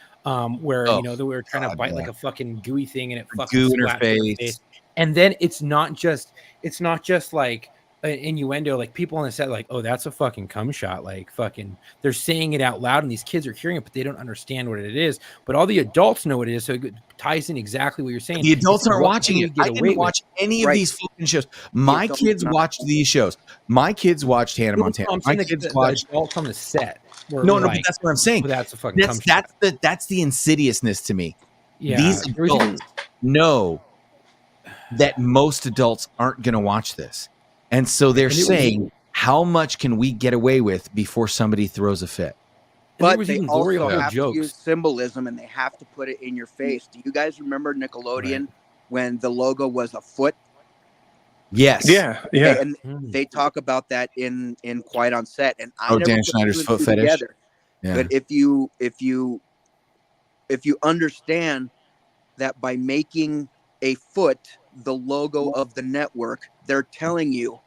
D: where
C: Oh,
D: you know they were trying to
C: God,
D: bite
C: yeah.
D: like a fucking gooey thing and it
C: Or
D: fucking
C: goo in her
D: splashed in
C: face.
D: And then it's not just like an innuendo, like people on the set, like, oh, that's a fucking cum shot, like fucking, they're saying it out loud and these kids are hearing it, but they don't understand what it is. But all the adults know what it is, so it ties in exactly what you're saying.
C: The adults
D: It's
C: aren't
D: what
C: watching
D: can
C: it.
D: you
C: I
D: get away
C: didn't
D: with?
C: watch any of
E: Right.
C: these fucking shows. My
E: adults
C: kids
E: not-
C: watched these shows. My kids watched Hannah
D: No,
C: Montana.
D: I'm
C: My
D: saying
C: kids
D: the
C: watched.
D: adults on the set. Were
C: No,
D: like,
C: but that's what I'm saying.
D: "Oh, that's a fucking cum
C: That's
D: shot."
C: that's the insidiousness to me.
D: Yeah,
C: These
D: there was even-
C: adults know that most adults aren't going to watch this, and so they're
D: And it was-
C: saying, "How much can we get away with before somebody throws a fit?"
D: and there
E: But
D: was
E: they
D: even glory
E: also
D: hole
E: have to
D: jokes.
E: use symbolism and they have to put it in your face. Do you guys remember Nickelodeon when the logo was a foot?
C: Yes.
F: Yeah, yeah.
E: And they talk about that in Quiet on Set. And I
C: Oh,
E: never
C: Dan
E: put
C: Schneider's
E: two and
C: foot
E: two
C: fetish?
E: together.
C: Yeah.
E: But if you understand that by making a foot the logo of the network, they're telling you,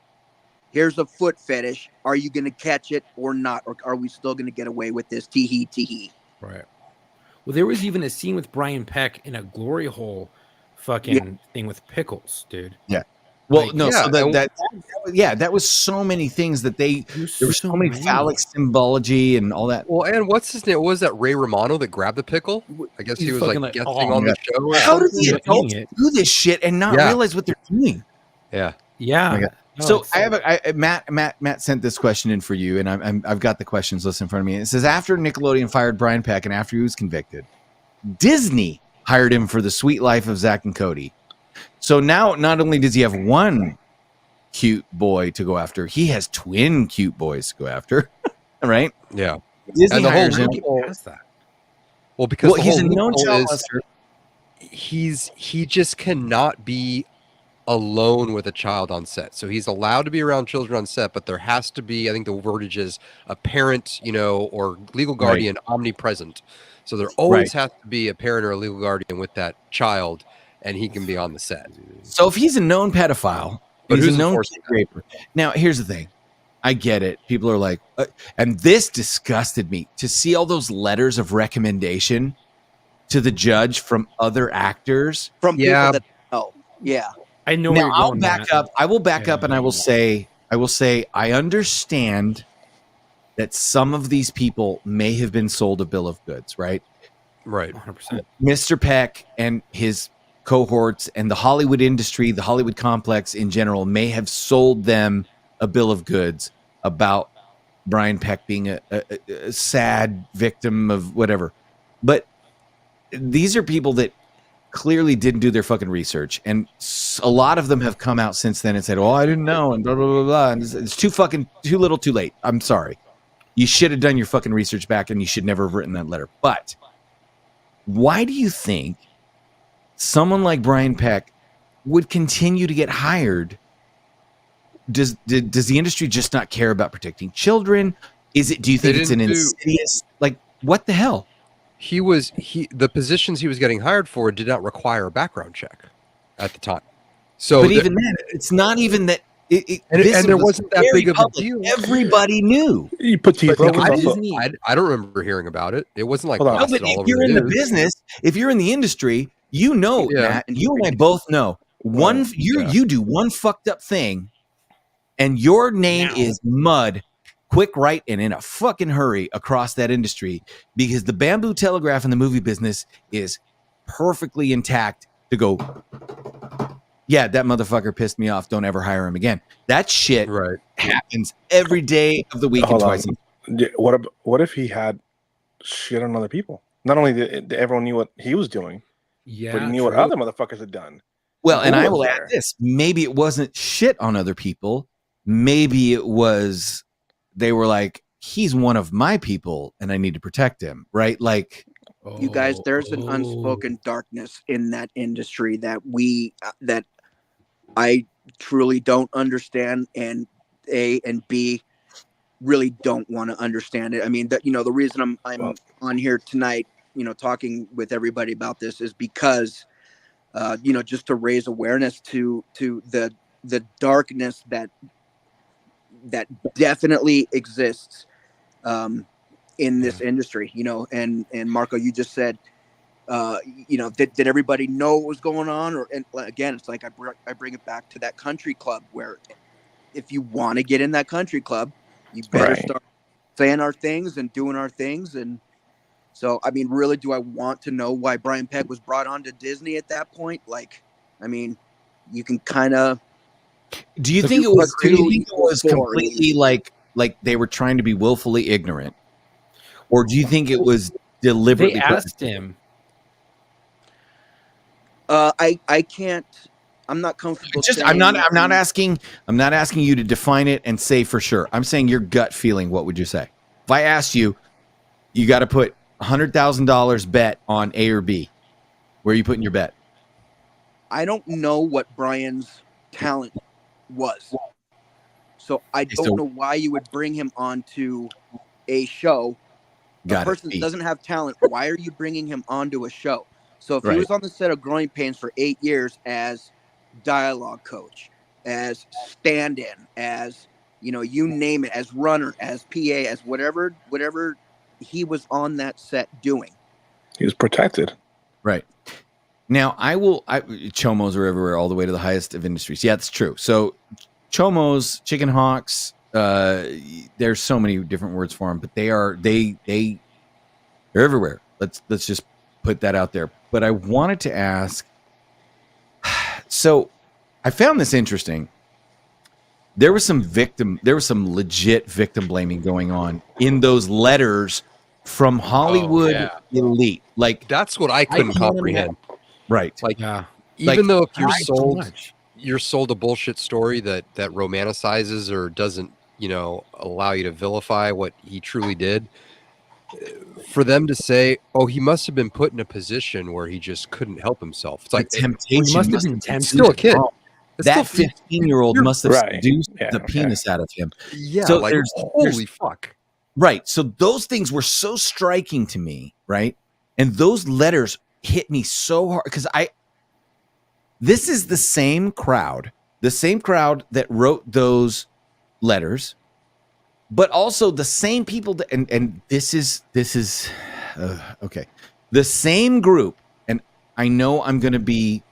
E: here's a foot fetish. Are you going to catch it or not? Or are we still going to get away with this? Tee hee.
D: Right. Well, there was even a scene with Brian Peck in a glory hole fucking thing with pickles, dude.
C: Well,
D: Like,
C: no.
B: yeah,
C: So
B: and-
C: that was so many things that there was so many phallic symbology and all that.
B: well, and what's his name? What was that Ray Romano that grabbed the pickle? I guess he
D: He's
B: was
D: fucking
B: like
D: like,
B: guesting
D: oh,
B: on the show. or
C: How do
B: something.
C: the
D: Yeah,
C: adults
D: eating it.
C: do this shit and not
B: Yeah.
C: realize what they're doing?
B: Yeah.
D: Yeah.
C: Okay.
D: No,
C: So
D: it's-
C: I have Matt sent this question in for you, and I've got the questions list in front of me. It says, after Nickelodeon fired Brian Peck and after he was convicted, Disney hired him for The Sweet Life of Zack and Cody. So now not only does he have one cute boy to go after, he has twin cute boys to go after. Right?
B: Yeah.
C: Disney
B: And the
C: hires
B: whole
C: him.
B: loophole-
D: past that.
B: Well, because
C: Well,
B: the
C: he's a
B: whole
C: known
B: loophole
C: child
B: is
C: molester.
B: he just cannot be alone with a child on set. So he's allowed to be around children on set, but there has to be, I think the wordage is a parent, or legal guardian omnipresent. So there always has to be a parent or a legal guardian with that child, and he can be on the set.
C: So if he's a known pedophile,
B: But
C: he's
B: who's
C: a known
B: enforcing
C: kid raper. Now, here's the thing. I get it. People are like, and this disgusted me to see all those letters of recommendation to the judge from other actors.
E: From
B: Yeah.
E: people that know. Yeah.
D: I know where
C: Now
D: you're
C: I'll
D: going,
C: back
D: Matt.
C: up. I will back
D: Yeah.
C: up and I will say I understand that some of these people may have been sold a bill of goods, right?
B: Right.
D: 100%.
C: Mr. Peck and his cohorts and the Hollywood industry, the Hollywood complex in general, may have sold them a bill of goods about Brian Peck being a sad victim of whatever. But these are people that clearly didn't do their fucking research. And a lot of them have come out since then and said, oh, I didn't know, and blah, blah, blah, blah. And it's too little too late. I'm sorry. You should have done your fucking research back, and you should never have written that letter. But why do you think someone like Brian Peck would continue to get hired? Does the industry just not care about protecting children? Do you think it's an insidious, like, what the hell?
B: The positions he was getting hired for did not require a background check at the time. So,
C: But even then, it's not even that.
B: And there wasn't that
C: very
B: big of a
C: public.
B: deal.
C: Everybody knew.
F: You put teeth.
B: But
F: was
B: I,
F: also-
B: I don't remember hearing about it. It wasn't like
F: Hold on.
C: No,
B: blasted
C: but
B: all
C: if
B: over
C: you're in the
B: news.
C: business, if you're in the industry, you know,
B: Yeah.
C: Matt, and you and I both know you do one fucked up thing, and your name
D: Now.
C: is mud, quick, right, and in a fucking hurry across that industry, because the Bamboo Telegraph in the movie business is perfectly intact to go. Yeah, that motherfucker pissed me off. Don't ever hire him again. That shit
B: Right.
C: happens every day of the week and
F: Hold
C: twice.
F: on. Yeah, what if he had shit on other people? Not only did everyone knew what he was doing,
D: Yeah.
F: but he knew what
D: true.
F: other motherfuckers had done.
C: Well, and
F: Who
C: I
F: was
C: will
F: there?
C: add this. Maybe it wasn't shit on other people. Maybe it was they were like, he's one of my people and I need to protect him, right? Like,
E: You guys, there's an
D: Oh.
E: unspoken darkness in that industry that that I truly don't understand, and A and B really don't want to understand it. I mean, that the reason I'm on here tonight, talking with everybody about this is because just to raise awareness to the darkness that definitely exists in this industry, and Marco, you just said, did everybody know what was going on? And again, it's like I bring it back to that country club, where if you want to get in that country club, you better
F: Right.
E: start saying our things and doing our things. And so, I mean, really, do I want to know why Brian Peck was brought on to Disney at that point? Like, I mean, you can kind of.
C: do you
E: So
C: think it
E: two
C: was,
E: plus two equals four.
C: completely like they were trying to be willfully ignorant? Or do you think it was deliberately?
D: They asked him.
E: I can't. I'm not comfortable.
C: I'm not asking you to define it and say for sure. I'm saying your gut feeling. What would you say? If I asked you, you got to put $100,000 bet on A or B. Where are you putting your bet?
E: I don't know what Brian's talent was, so I don't know why you would bring him onto a show.
C: Got
E: A person
C: it.
E: that doesn't have talent, why are you bringing him onto a show? So if
C: Right.
E: he was on the set of Growing Pains for 8 years as dialogue coach, as stand-in, as you name it, as runner, as PA, as whatever he was on that set doing.
F: He was protected.
C: Right. Now, Chomos are everywhere, all the way to the highest of industries. Yeah, that's true. So, Chomos, chicken hawks, there's so many different words for them, but they're everywhere. Let's just put that out there. But I wanted to ask, so I found this interesting. There was some legit victim blaming going on in those letters from Hollywood elite. Like,
B: That's what I couldn't
D: can't
B: comprehend.
C: right.
B: Like,
D: Yeah.
B: even though if
D: Tried so much.
B: you're sold a bullshit story that romanticizes or doesn't, allow you to vilify what he truly did, for them to say, "Oh, he must have been put in a position where he just couldn't help himself." It's like
C: temptation
D: He must have
C: must
D: been
C: have been
D: tempted.
B: still a kid.
C: that
B: still-
C: 15-year-old must have
F: Right.
C: seduced
F: Yeah,
C: the
F: okay.
C: penis out of him.
B: Yeah,
C: So
B: like
C: there's-
B: holy fuck.
C: Right. So those things were so striking to me, right? And those letters hit me so hard because this is the same crowd that wrote those letters, but also the same people that, and this is okay. The same group, and I know I'm going to be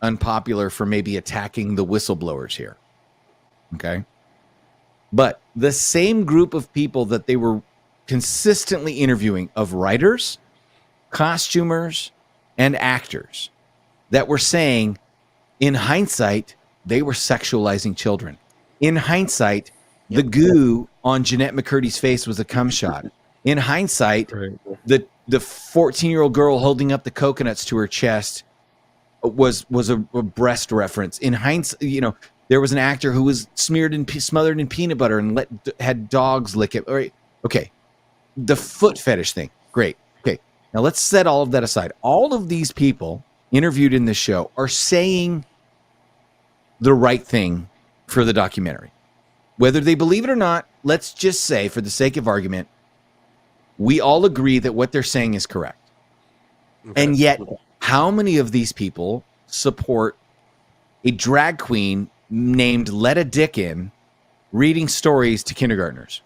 C: unpopular for maybe attacking the whistleblowers here. Okay. But the same group of people that they were consistently interviewing of writers, costumers, and actors that were saying, in hindsight, they were sexualizing children. In hindsight, the goo on Jeanette McCurdy's face was a cum shot. In hindsight, the 14-year-old girl holding up the coconuts to her chest was a breast reference. In hindsight, there was an actor who was smothered in peanut butter and had dogs lick it. All right. Okay. The foot fetish thing. Great. Okay. Now let's set all of that aside. All of these people interviewed in this show are saying the right thing for the documentary. Whether they believe it or not, let's just say, for the sake of argument, we all agree that what they're saying is correct.
B: Okay.
C: And yet, how many of these people support a drag queen named Letta Dickin reading stories to kindergartners?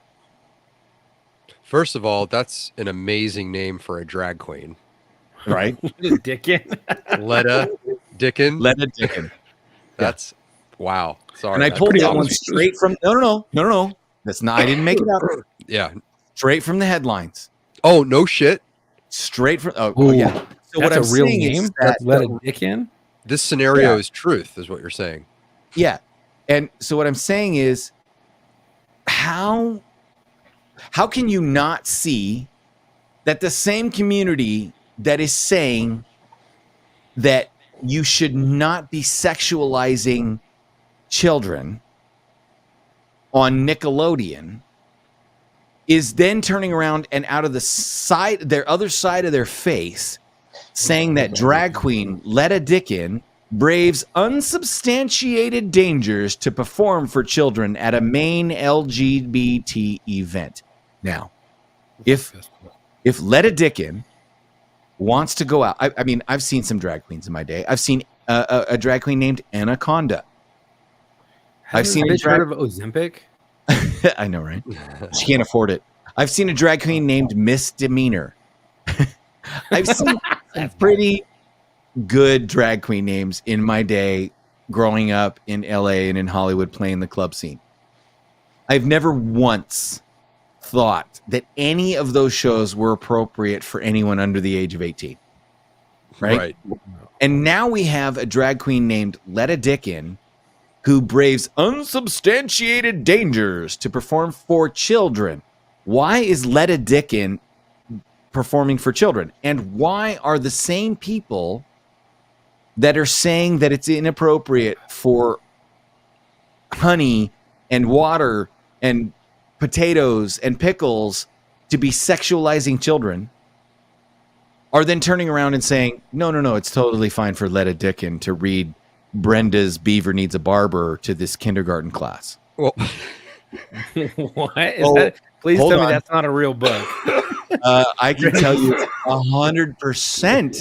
B: First of all, that's an amazing name for a drag queen.
C: Right?
D: Dickin.
B: Letta Dickin.
C: Letta Dickin.
B: That's wow. Sorry.
C: And I pulled
B: pretty
C: that one
B: awesome.
C: straight from no. That's not, I didn't make it up.
B: Yeah.
C: Straight from the headlines.
B: Oh, no shit.
C: Straight from oh
D: Ooh,
C: yeah. So what
D: That's
C: I'm
D: a real
C: saying is
D: name.
C: that,
D: Let it Dickin.
B: This scenario
C: Yeah.
B: is truth, is what you're saying.
C: yeah. And so what I'm saying is how can you not see that the same community that is saying that you should not be sexualizing children on Nickelodeon is then turning around and out of their other side of their face saying that drag queen Letta Dickin braves unsubstantiated dangers to perform for children at a main LGBT event. Now, if Letta Dickin wants to go out, I mean, I've seen some drag queens in my day. I've seen a drag queen named Anaconda. I've seen a drag
D: heard of Ozempic.
C: I know, right? She can't afford it. I've seen a drag queen named Misdemeanor. I've seen some pretty good drag queen names in my day growing up in LA and in Hollywood playing the club scene. I've never once thought that any of those shows were appropriate for anyone under the age of 18. Right? And now we have a drag queen named Letta Dickin who braves unsubstantiated dangers to perform for children. Why is Letta Dickin performing for children? And why are the same people that are saying that it's inappropriate for honey and water and potatoes and pickles to be sexualizing children are then turning around and saying, no, it's totally fine for Letta Dickin to read Brenda's Beaver Needs a Barber to this kindergarten class?
B: Well,
D: What is
C: Oh,
D: that? Please
C: hold
D: tell me
C: on.
D: that's not a real book.
C: I can tell you 100%.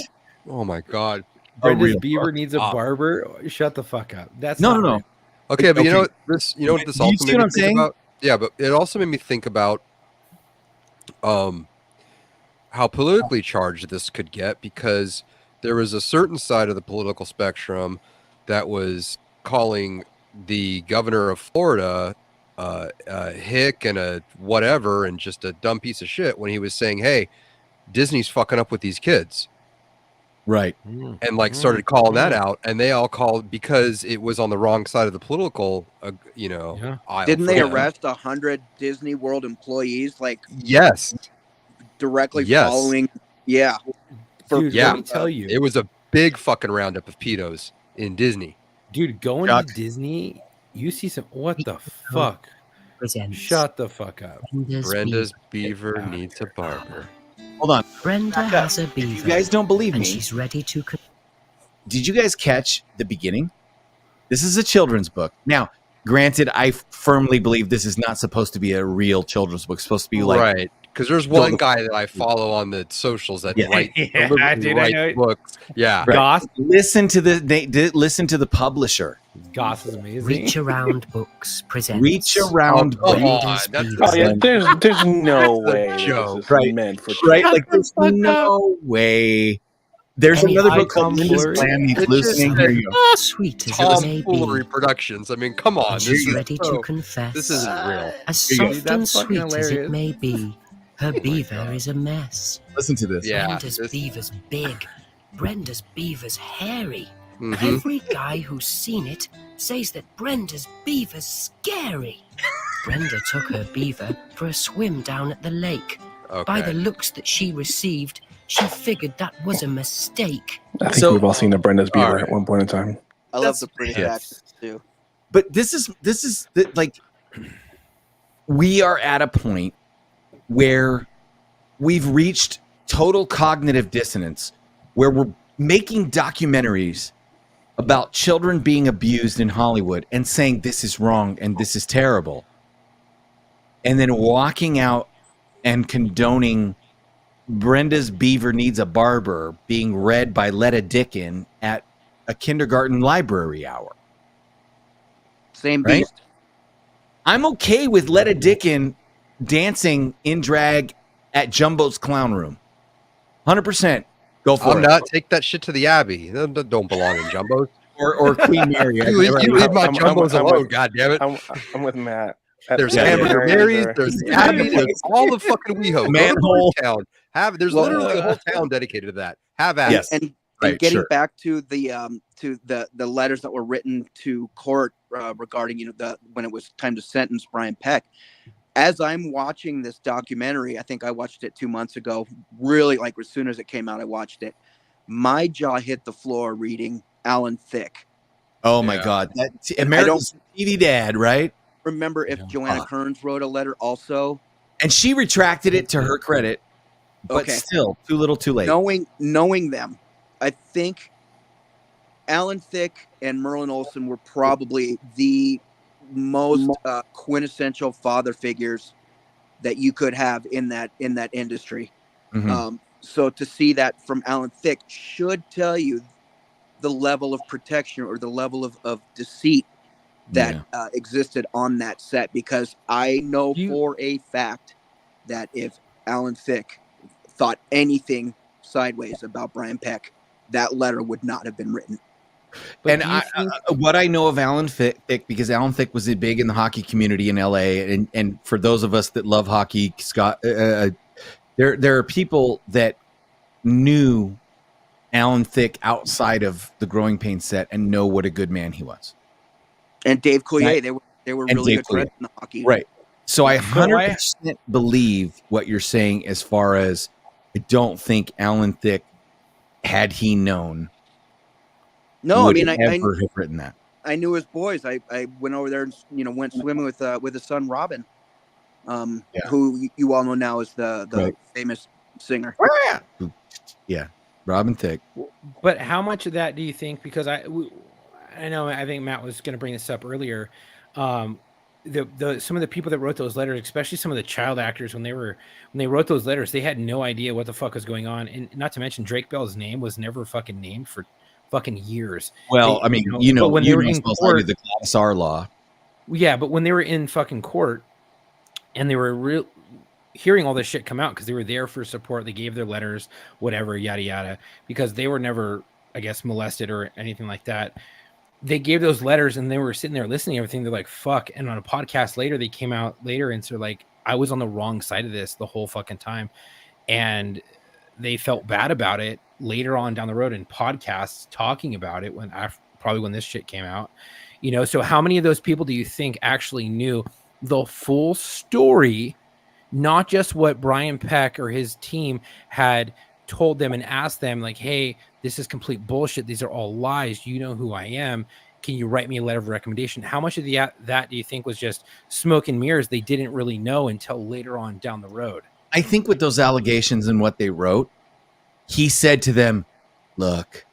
B: oh my God.
D: Brenda's
C: real
D: Beaver
C: book.
D: needs a barber. Shut the fuck up. That's
C: No,
D: not
C: no, no.
D: real.
B: Okay, but you know
C: Okay.
B: what this you know what this
C: Do you
B: also
C: see
B: made
C: what
B: me
C: I'm
B: think
C: saying?
B: about? Yeah, but it also made me think about how politically charged this could get, because there was a certain side of the political spectrum that was calling the governor of Florida a hick and a whatever and just a dumb piece of shit when he was saying, hey, Disney's fucking up with these kids,
C: Right.
B: and like started calling that out, and they all called because it was on the wrong side of the political
D: Yeah.
B: aisle.
E: Didn't
B: for
E: they
B: them.
E: arrest 100 Disney World employees like
B: Yes,
E: directly
B: Yes.
E: following? Yeah.
D: Dude,
B: yeah.
D: let me tell you.
B: it was a big fucking roundup of pedos in Disney.
D: Dude, going
C: Chuck.
D: to Disney, you see some. What the fuck?
G: Presents
D: Shut the fuck up.
B: Brenda's
G: Beaver.
B: beaver needs a barber.
C: Hold on.
G: Brenda
C: Back up.
G: has a
C: If
G: beaver.
C: you guys don't believe
G: and
C: me,
G: she's ready to.
C: did you guys catch the beginning? This is a children's book. Now, granted, I firmly believe this is not supposed to be a real children's book. It's supposed to be like
B: right. Because there's one guy that I follow on the socials that deliberately writes books. Yeah.
D: Goth.
C: Listen to the publisher.
D: Goth is amazing.
G: Reach Around Books presents.
C: Reach Around
B: Oh, come
C: Books.
B: on. That's
F: Oh yeah, there's no way
B: a
F: this
B: joke.
F: is
C: Right.
F: meant for
C: Right? Like, there's no way. There's
G: Any
C: another book called
G: icon
C: Linda's
G: for it?
C: Plan Needs
B: It's
C: Loosening.
B: just
C: Here you go.
G: Sweet as it may
B: Tomfoolery
G: be,
B: Productions. I mean, come on. This is
G: ready to confess.
B: This isn't real.
G: As
C: Here you go.
G: soft and
D: That's fucking
G: sweet as it
D: hilarious.
G: may be, her beaver is a mess.
C: Listen to this.
B: Yeah.
G: Brenda's
B: this-
G: beaver's big. Brenda's beaver's hairy.
B: Mhm.
G: Every guy who's seen it says that Brenda's beaver's scary. Brenda took her beaver for a swim down at the lake. By the
B: Okay.
G: looks that she received, she figured that was a mistake.
F: I think
C: So-
F: we've all seen a Brenda's beaver
B: Alright.
F: at one point in time.
E: I love
C: That's-
E: the British
C: yeah.
E: accents too.
C: But this is like we are at a point where we've reached total cognitive dissonance where we're making documentaries about children being abused in Hollywood and saying this is wrong and this is terrible. And then walking out and condoning Brenda's Beaver Needs a Barber being read by Letta Dickin at a kindergarten library hour.
E: Same
C: Right?
E: beast.
C: I'm okay with Letta Dickin dancing in drag at Jumbo's Clown Room. 100%. Go for
B: I'm
C: it.
B: not. Take that shit to the Abbey. They don't belong in Jumbo's.
C: Or Queen Mary.
B: You leave my
F: I'm-
B: Jumbos
F: I'm-
B: alone, God damn it.
F: I'm with Matt.
B: There's
C: Yeah,
B: Hamburger
F: Mary's
B: Mary's,
F: or-
B: there's the Abbey, there's all the fucking WeHo.
C: Manhole.
B: Town. There's
E: Well,
B: literally a whole town dedicated to that. Have at
C: Yes.
B: it.
E: And
C: Right,
E: getting
C: sure.
E: back to the letters that were written to court regarding when it was time to sentence Brian Peck. As I'm watching this documentary, I think I watched it 2 months ago. Really, like as soon as it came out, I watched it. My jaw hit the floor reading Alan Thicke.
C: Oh my
B: Yeah.
C: God. That America's TV dad, right?
E: Remember if Joanna Kearns wrote a letter also?
C: And she retracted it to her credit, but
E: Okay.
C: still too little too late.
E: Knowing them, I think Alan Thicke and Merlin Olsen were probably the most quintessential father figures that you could have in that industry.
C: Mhm.
E: So to see that from Alan Thicke should tell you the level of protection or the level of deceit that existed on that set, because I know for a fact that if Alan Thicke thought anything sideways about Brian Peck, that letter would not have been written.
C: And what I know of Alan Thicke, because Alan Thicke was big in the hockey community in LA, and for those of us that love hockey, Scott, there are people that knew Alan Thicke outside of the Growing Pains set and know what a good man he was.
E: And Dave Coulier,
C: Right.
E: they were
C: And
E: really
C: Dave
E: good friends
C: Coulier.
E: in the hockey.
C: Right. So I 100% believe what you're saying as far as I don't think Alan Thicke, had he known,
E: No, I
C: would
E: mean, I
C: ever have written that.
E: I knew his boys. I went over there and went swimming with his son Robin, who you all know now is the
C: Right.
E: famous singer.
C: Yeah, Robin Thicke.
D: But how much of that do you think? Because I know I think Matt was going to bring this up earlier. The some of the people that wrote those letters, especially some of the child actors, when they wrote those letters, they had no idea what the fuck was going on, and not to mention Drake Bell's name was never fucking named for fucking years.
C: Well, I mean,
D: but when they were in court,
C: the Gladys R law.
D: yeah, but when they were in fucking court, and they were hearing all this shit come out because they were there for support, they gave their letters, whatever, yada yada, because they were never, I guess, molested or anything like that. They gave those letters and they were sitting there listening to everything. They're like, fuck. And on a podcast later, they came out later and so like, I was on the wrong side of this the whole fucking time. And they felt bad about it later on down the road in podcasts talking about it probably when this shit came out, so how many of those people do you think actually knew the full story, not just what Brian Peck or his team had told them and asked them like, hey, this is complete bullshit. These are all lies. You know who I am. Can you write me a letter of recommendation? How much of that do you think was just smoke and mirrors? They didn't really know until later on down the road.
C: I think with those allegations and what they wrote, he said to them, look,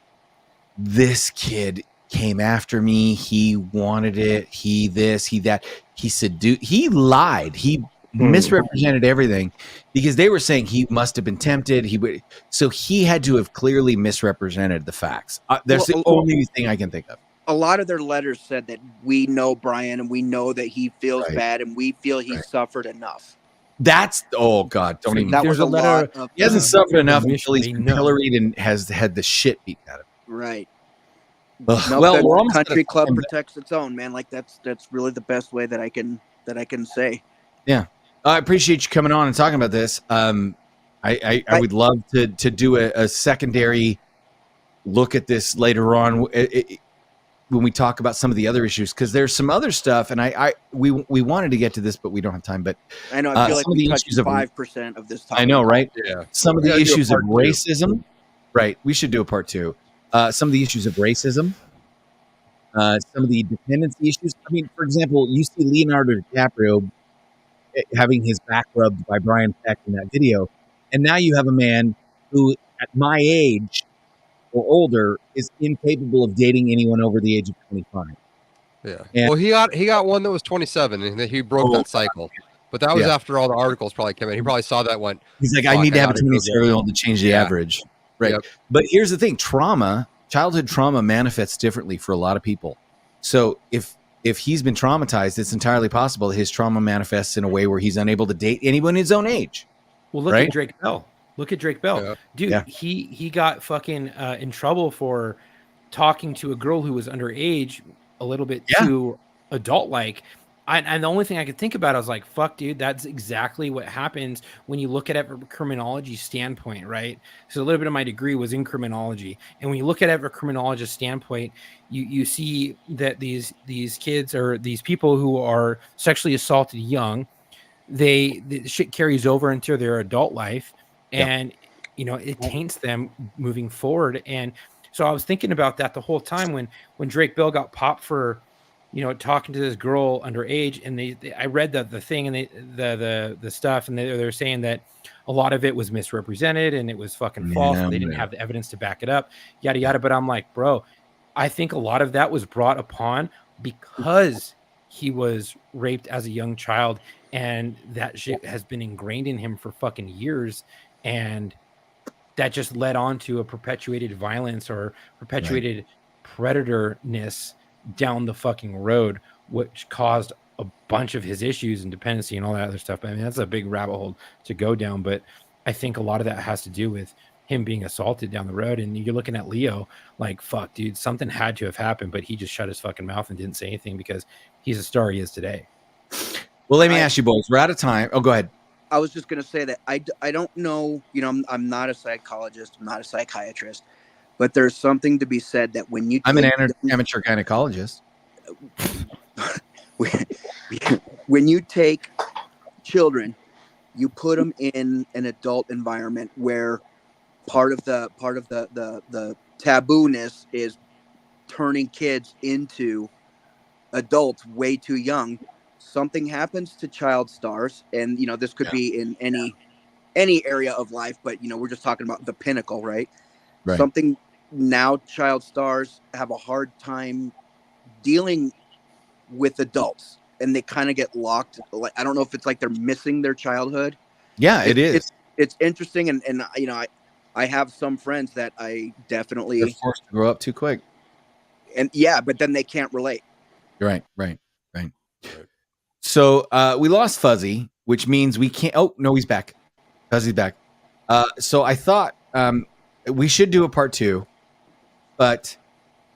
C: this kid, came after me. He wanted it. He this, he that. He seduced. He lied. He misrepresented everything because they were saying he must have been tempted. So he had to have clearly misrepresented the facts. That's the only thing I can think of.
E: A lot of their letters said that we know Brian and we know that he feels bad and we feel he suffered enough.
C: That's God. Don't even.
E: That was a letter.
C: He hasn't suffered enough until he's been pilloried and has had the shit beat out of him.
E: Right.
C: Well,
E: the country club protects its own, man. Like that's really the best way that I can say.
C: Yeah. I appreciate you coming on and talking about this. I would love to do a secondary look at this later on when we talk about some of the other issues, because there's some other stuff, and we wanted to get to this, but we don't have time. But
E: I know I feel like we touched 5% of this topic.
C: I know, right?
B: Yeah.
C: Some of the issues of racism, right? We should do a part 2. Some of the issues of racism, some of the dependency issues. I mean, for example, you see Leonardo DiCaprio having his back rubbed by Brian Peck in that video. And now you have a man who, at my age or older, is incapable of dating anyone over the age of 25.
B: Yeah. And, well, he got one that was 27, and he broke that cycle. But that was after all the articles probably came in. He probably saw that one.
C: He's like, I need to have a 27-year-old to change the average. Right. Yep. But here's the thing. Childhood trauma manifests differently for a lot of people. So if he's been traumatized, it's entirely possible that his trauma manifests in a way where he's unable to date anyone his own age.
D: Well, look at Drake Bell.
C: Yeah.
D: Dude. He got fucking in trouble for talking to a girl who was underage, a little bit too adult-like. And the only thing I could think about, I was like, fuck, dude, that's exactly what happens when you look at it from a criminology standpoint, right? So a little bit of my degree was in criminology. And when you look at it from a criminologist standpoint, you see that these kids or these people who are sexually assaulted young, the shit carries over into their adult life. And, it taints them moving forward. And so I was thinking about that the whole time when Drake Bell got popped for, talking to this girl underage, and I read the thing and the stuff, and they're saying that a lot of it was misrepresented and it was fucking false. They didn't have the evidence to back it up, yada yada. But I'm like, bro, I think a lot of that was brought upon because he was raped as a young child, and that shit has been ingrained in him for fucking years, and that just led on to a perpetuated violence or perpetuated predatorness down the fucking road, which caused a bunch of his issues and dependency and all that other stuff. But I mean, that's a big rabbit hole to go down, but I think a lot of that has to do with him being assaulted down the road. And you're looking at Leo like, fuck, dude, something had to have happened, but he just shut his fucking mouth and didn't say anything because he's the star he is today.
C: Well, let me ask you boys, we're out of time. Oh, go ahead.
E: I was just going to say that I don't know, I'm not a psychologist, I'm not a psychiatrist, but there's something to be said that when you...
C: I'm an amateur gynecologist.
E: When you take children, you put them in an adult environment where part of the taboo-ness is turning kids into adults way too young. Something happens to child stars, and this could be in any area of life, but we're just talking about the pinnacle, right? Something now child stars have a hard time dealing with adults, and they kind of get locked. Like, I don't know if it's like they're missing their childhood.
C: Yeah, it is.
E: It's interesting, and I have some friends that I definitely
C: they're forced to grow up too quick,
E: and but then they can't relate.
C: Right. So we lost Fuzzy, which means we can't. Oh no, he's back. Fuzzy's back. So I thought we should do a part 2, but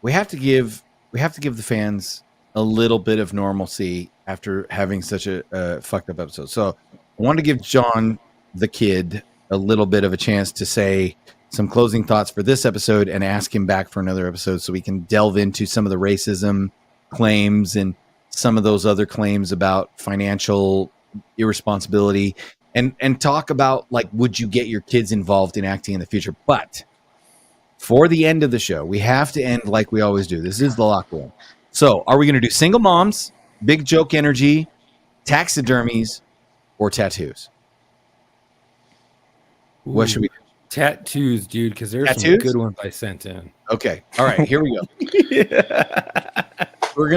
C: we have to give the fans a little bit of normalcy after having such a fucked up episode. So I want to give John the kid a little bit of a chance to say some closing thoughts for this episode and ask him back for another episode so we can delve into some of the racism claims and some of those other claims about financial irresponsibility and talk about, like, would you get your kids involved in acting in the future? But for the end of the show, we have to end like we always do. This is the locker room. So are we going to do single moms, big joke energy, taxidermies, or tattoos? What should we do?
D: Tattoos, dude, because there's some
C: Tattoos?
D: good ones I sent in.
C: Okay. All right. Here we go. We're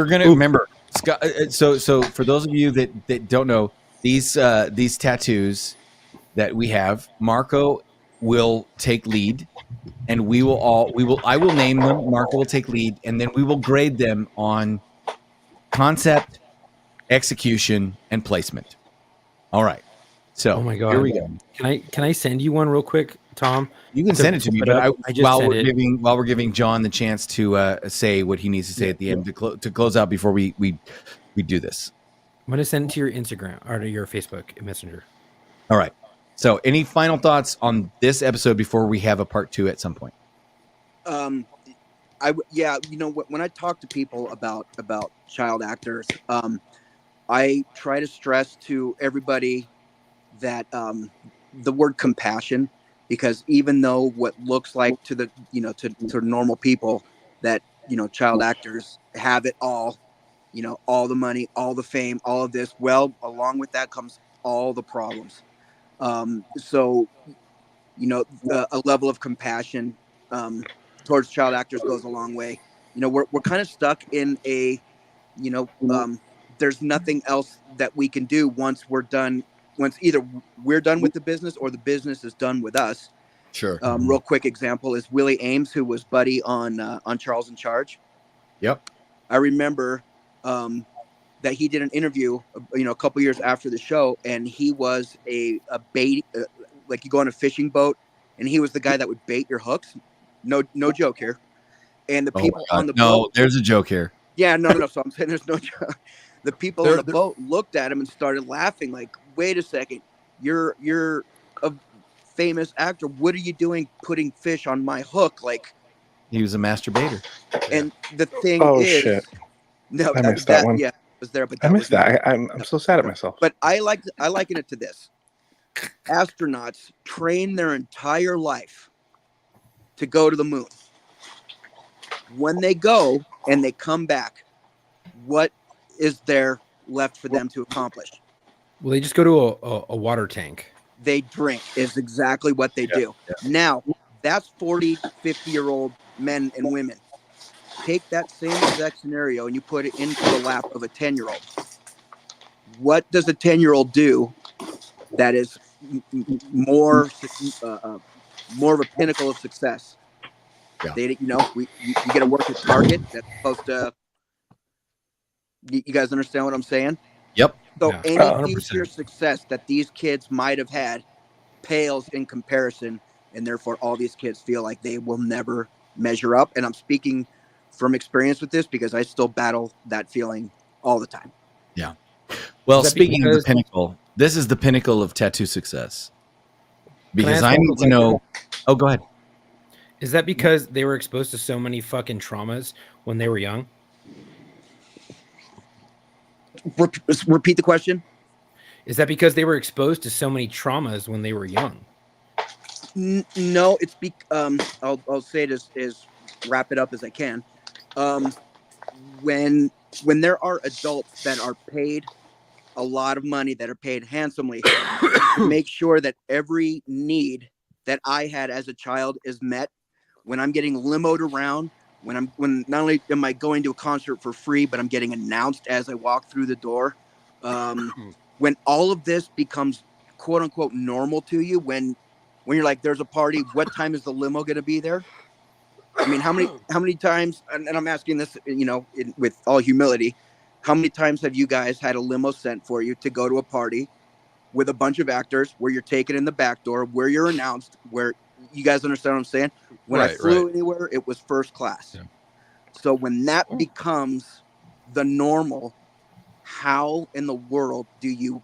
C: gonna remember. Scott, so for those of you that don't know, these tattoos that we have, Marco will take lead, and I will name them. Marco will take lead, and then we will grade them on concept, execution, and placement. All right. So
D: Oh my god,
C: here we go.
D: Can I send you one real quick, Tom?
C: You can send it to me,
D: put
C: but
D: up- I just
C: while
D: sent
C: we're
D: it.
C: giving John the chance to say what he needs to say at the end to close out before we do this.
D: I'm gonna send it to your Instagram or to your Facebook Messenger.
C: All right. So, any final thoughts on this episode before we have a part 2 at some point?
E: When I talk to people about child actors, I try to stress to everybody that the word compassion, because even though what looks like to the to normal people that child actors have it all, all the money, all the fame, all of this, well, along with that comes all the problems. So a level of compassion towards child actors goes a long way. We're kind of stuck in a there's nothing else that we can do once either we're done with the business or the business is done with us.
C: Sure.
E: Real quick example is Willie Ames, who was Buddy on Charles in Charge.
C: Yep.
E: I remember that he did an interview, a couple years after the show, and he was a bait, like you go on a fishing boat, and he was the guy that would bait your hooks. No joke here. And the people on the boat.
C: There's a joke here.
E: Yeah, no. So I'm saying there's no joke. The people on the boat looked at him and started laughing. Like, wait a second, you're a famous actor. What are you doing putting fish on my hook? Like,
C: he was a masturbator.
E: And the thing is,
F: shit.
E: No,
F: I missed that one.
E: Yeah, was there, but
F: I missed that. I'm so sad at myself.
E: But I liken it to this: astronauts train their entire life to go to the moon. When they go and they come back, what is there left for them to accomplish?
D: Well, they just go to a water tank.
E: They drink is exactly what they do. Yeah. Now, that's 40, 50-year-old men and women. Take that same exact scenario and you put it into the lap of a 10-year-old. What does a 10-year-old do that is more of a pinnacle of success? Yeah. They, you get to work at Target. That's supposed to. You guys understand what I'm saying?
C: Yep.
E: So any future success that these kids might have had pales in comparison, and therefore all these kids feel like they will never measure up. And I'm speaking from experience with this because I still battle that feeling all the time.
C: Yeah. Well, speaking of the pinnacle, this is the pinnacle of tattoo success. Because I need to know. Oh, go ahead.
D: Is that because they were exposed to so many fucking traumas when they were young?
E: Repeat the question.
D: Is that because they were exposed to so many traumas when they were young?
E: No, it's I'll say it as wrap it up as I can. When there are adults that are paid a lot of money, that are paid handsomely, to make sure that every need that I had as a child is met. When I'm getting limoed around, when not only am I going to a concert for free, but I'm getting announced as I walk through the door. When all of this becomes quote unquote normal to you, when you're like, there's a party, what time is the limo going to be there? I mean, how many times, and I'm asking this, with all humility, how many times have you guys had a limo sent for you to go to a party with a bunch of actors where you're taken in the back door, where you're announced, where you guys understand what I'm saying? When I flew anywhere, it was first class. Yeah. So when that becomes the normal, how in the world do you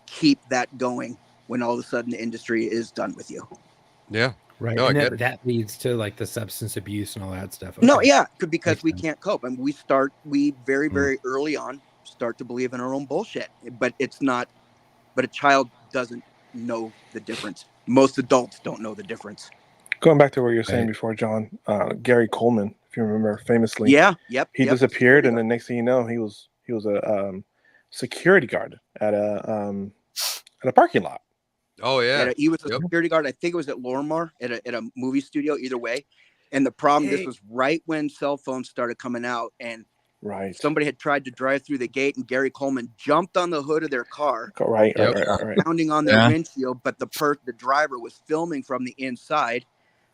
E: keep that going when all of a sudden the industry is done with you?
B: Yeah.
D: Right.
B: No,
D: and that leads to like the substance abuse and all that stuff.
E: Okay. No, yeah, because we can't cope. And we very, very early on start to believe in our own bullshit. But a child doesn't know the difference. Most adults don't know the difference.
F: Going back to what you were saying before, John, Gary Coleman, if you remember, famously.
E: Yeah, yep.
F: He disappeared, and then next thing you know, he was a security guard at a parking lot.
B: Oh yeah.
E: He was a
B: Yep.
E: security guard. I think it was at Lorimar at a movie studio. Either way, and the problem, this was right when cell phones started coming out, and
F: Right.
E: somebody had tried to drive through the gate, and Gary Coleman jumped on the hood of their car,
F: Right.
B: Yep.
F: Right.
E: pounding on their
C: Yeah.
E: windshield. But the driver was filming from the inside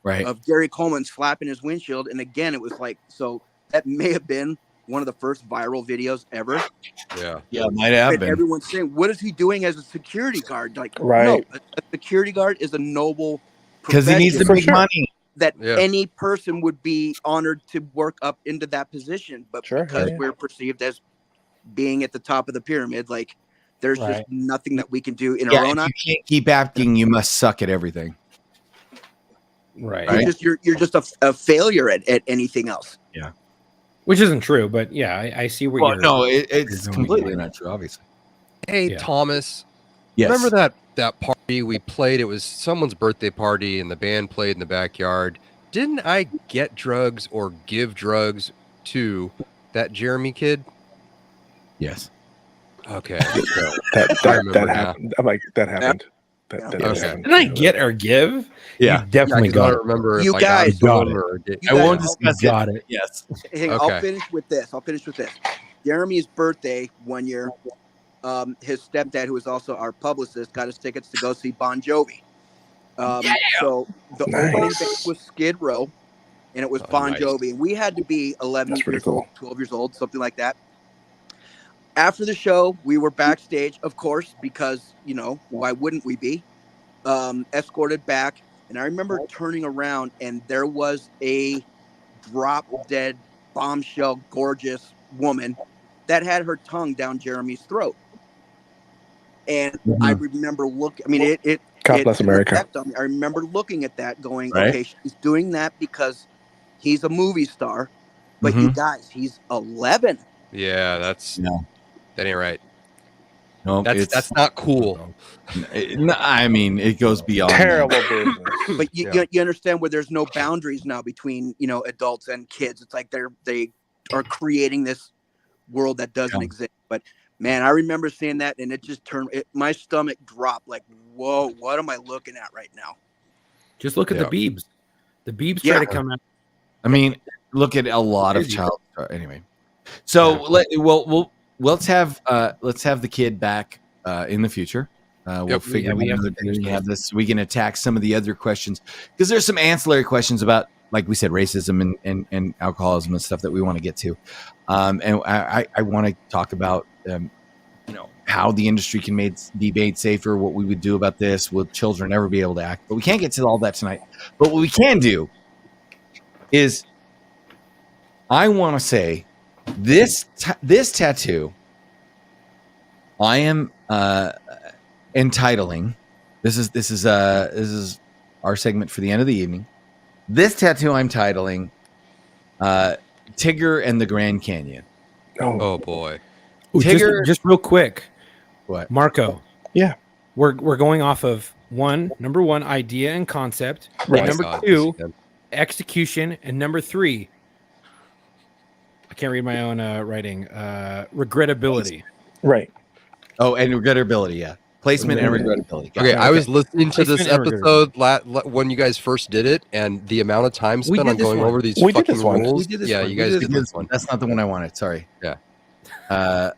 C: Right.
E: of Gary Coleman slapping his windshield. And again, it was like, so that may have been one of the first viral videos ever.
B: Yeah.
C: Yeah, it might have
E: And
C: been.
E: everyone's saying, what is he doing as a security guard? Like,
F: Right.
E: no, a security guard is a noble
C: Because he needs the
E: profession
C: big
F: sure.
C: money.
E: that
B: Yeah.
E: any person would be honored to work up into that position. But
F: Sure,
E: because
F: yeah.
E: we're perceived as being at the top of the pyramid, like there's
D: Right.
E: just nothing that we can do in
C: Yeah,
E: our
C: if
E: own
C: you
E: eyes.
C: can't keep acting, you must suck at everything.
D: Right.
C: Right.
E: You're just a failure at anything else.
D: Which isn't true, but yeah, I see where
C: Well,
D: you're.
C: no, it's
D: you're going
C: completely
D: here.
C: not true, obviously.
B: Hey,
D: Yeah.
B: Thomas.
C: Yes.
B: Remember that party we played? It was someone's birthday party, and the band played in the backyard. Didn't I get drugs or give drugs to that Jeremy kid?
C: Yes.
B: Okay.
F: That
B: remember now.
F: happened. I'm like, that happened. That
B: Okay.
F: happened.
D: Didn't I get or give?
C: Yeah.
D: You definitely
B: I
D: got
B: don't
D: it.
B: remember
E: You
B: if
E: guys-
B: I got
D: Got
B: someone
D: it.
B: or did.
E: You
C: I
E: guys-
C: won't
E: I'll-
C: discuss
D: got
C: it.
D: it.
C: Yes.
E: Hang on,
B: Okay.
E: I'll finish with this. Jeremy's birthday one year, his stepdad, who was also our publicist, got us tickets to go see Bon Jovi. So the opening
F: Nice.
E: band was Skid Row, and it was
B: Oh,
E: Bon
B: nice.
E: Jovi. And we had to be 11
F: That's pretty
E: years
F: cool.
E: old, 12 years old, something like that. After the show, we were backstage, of course, because, why wouldn't we be? Escorted back. And I remember turning around, and there was a drop-dead, bombshell, gorgeous woman that had her tongue down Jeremy's throat. And I remember looking,
F: God bless America.
E: effect on me. I remember looking at that going,
C: Right.
E: okay, she's doing that because he's a movie star. But you guys, he's 11.
B: Yeah, that ain't right.
C: No,
B: That's not cool.
C: it goes beyond that.
F: Terrible business.
E: But you understand where there's no boundaries now between, adults and kids. It's like they are creating this world that doesn't exist. But man, I remember seeing that, and it just my stomach dropped. Like, whoa, what am I looking at right now?
D: Just look at
B: Yeah.
D: the Biebs. The Biebs
E: Yeah.
D: try to come out.
C: Look at a lot of
D: Crazy.
C: child. Anyway, so let's have the kid back in the future. We'll
B: Yep.
C: figure
D: we
C: out
D: have to
C: another day.
D: finish
C: We have this. We can attack some of the other questions because there's some ancillary questions about, like we said, racism and alcoholism and stuff that we want to get to. And I want to talk about how the industry can be made safer, what we would do about this. Will children ever be able to act? But we can't get to all that tonight. But what we can do is, I want to say this tattoo I am entitling. This is our segment for the end of the evening. This tattoo I'm titling Tigger and the Grand Canyon.
B: Oh boy.
D: Ooh,
C: Tigger-
D: just real quick,
C: What?
D: Marco.
F: Yeah.
D: We're going off of number one, idea and concept.
F: Right.
D: Number
B: God,
D: two,
B: this again.
D: execution, and number three, I can't read my own writing. Regrettability.
F: Right.
C: Oh, and regrettability, yeah. Placement and regrettability. Got
B: Okay,
C: it.
B: I was listening to this
D: Placement and
B: episode when you guys first did it, and the amount of time
D: We
B: spent
D: did
B: on
D: this
B: going
D: one.
B: over these
F: We did
B: fucking
F: this one.
B: rules.
C: We did this
B: Yeah,
C: one.
B: you
C: We
B: guys
C: did
B: did this one.
C: That's not the one I wanted. Sorry.
B: Yeah.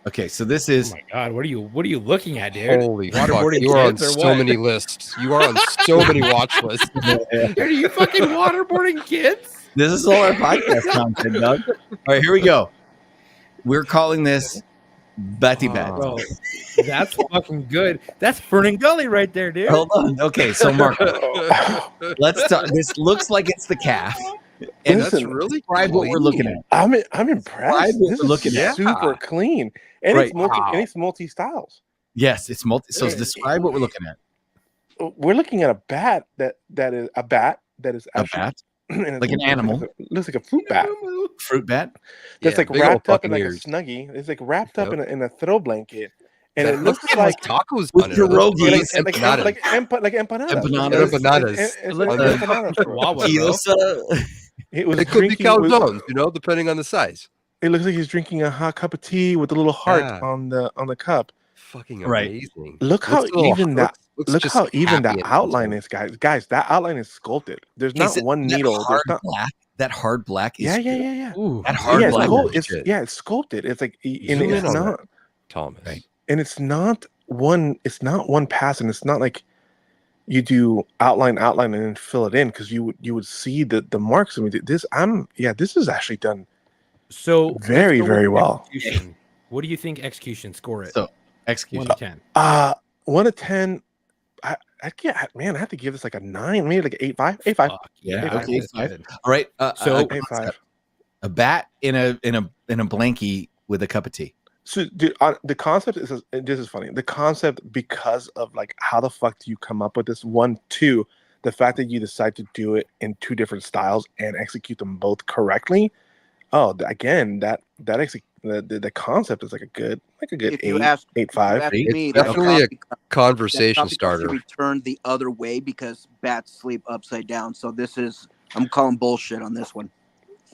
C: Okay, so this
D: Oh
C: is
D: my god, what are you looking at, dude?
B: Holy fuck!
D: Waterboarding
B: You are on
D: kids or
B: so
D: what?
B: many lists. You are on so many watch lists.
D: Are you fucking waterboarding kids?
C: this is all our podcast content, Doug. All right, here we go. We're calling this Batty Bat.
D: Bro, that's fucking good. That's Fernan Gully right there, dude.
C: Hold on. Okay, so Mark, let's talk. This looks like it's the calf. And
B: That's
F: Listen,
B: really
C: describe what we're looking at.
F: I'm
C: Describe
F: impressed.
C: what
F: This
C: we're
F: is
C: looking
B: at.
F: super clean, and
C: Right.
F: it's multi styles.
C: Yes, it's multi. So describe what we're looking at.
F: We're looking at a bat that is a bat that is
C: A
F: actually
C: bat,
F: and it
C: like an animal.
F: looks like a fruit bat
C: fruit bat.
F: that's
B: Yeah,
F: like
B: big old
F: wrapped up in
B: fucking
F: like
B: ears.
F: a snuggie. It's like wrapped up
B: Yep.
F: in a throw blanket, and
B: That
F: it looks
B: like
F: like
B: tacos
C: with
B: on it. It looks
C: pierogies
B: like empanadas.
F: like empanadas.
C: Empanadas.
B: Empanadas.
F: It's
C: Like
F: like
C: a-
F: empanadas, bro.
D: Wawa, bro.
C: Gyoza.
F: It was
B: It could be
F: drinking with-
B: calzones, depending on the size.
F: It looks like he's drinking a hot cup of tea with a little heart
B: Yeah.
F: on the cup.
B: Fucking
C: Right.
B: amazing.
F: Look how
B: Looks a little
F: even that.
B: hooks. Looks
F: look
B: just
F: how even
B: happy
F: that
B: and
F: outline
B: innocent.
F: is, guys. That outline is sculpted. There's not
C: Is it
F: one
C: that
F: needle. There's
C: hard
F: not.
C: black. That hard black is
F: Yeah.
D: Ooh,
C: That
F: Yeah,
C: hard
F: it's
C: black.
F: cool.
B: Holy shit.
F: It's sculpted. It's like, and
B: Zoom
F: it's
B: in on that,
F: not,
B: Thomas.
C: Right.
F: and it's not one pass, and it's not like you do outline, and then fill it in, because you would see the marks. I mean, this is actually done
D: So
F: very,
D: let's go with
F: very well.
D: execution. What do you think execution score it?
C: So execution.
D: 1 to 10.
F: 1 to 10. Man, I have to give this like a 9, maybe like an 8.5. 8.5.
D: Fuck,
C: Yeah,
D: yeah,
C: okay,
D: that's
C: five.
D: good.
C: All right.
D: So-
F: 8.5.
C: a bat in a blankie with a cup of tea.
F: So, dude, the concept is this is funny. The concept, because of like how the fuck do you come up with this? 1, 2, the fact that you decide to do it in 2 different styles and execute them both correctly. Oh, again, the concept is like a good
E: If you
F: 8,
E: ask
F: 8.5.
E: ask
C: It's
E: me, that's
B: definitely a
E: not because-
B: Conversation
E: that's not because
B: starter.
E: She returned the other way because bats sleep upside down. So I'm calling bullshit on this one.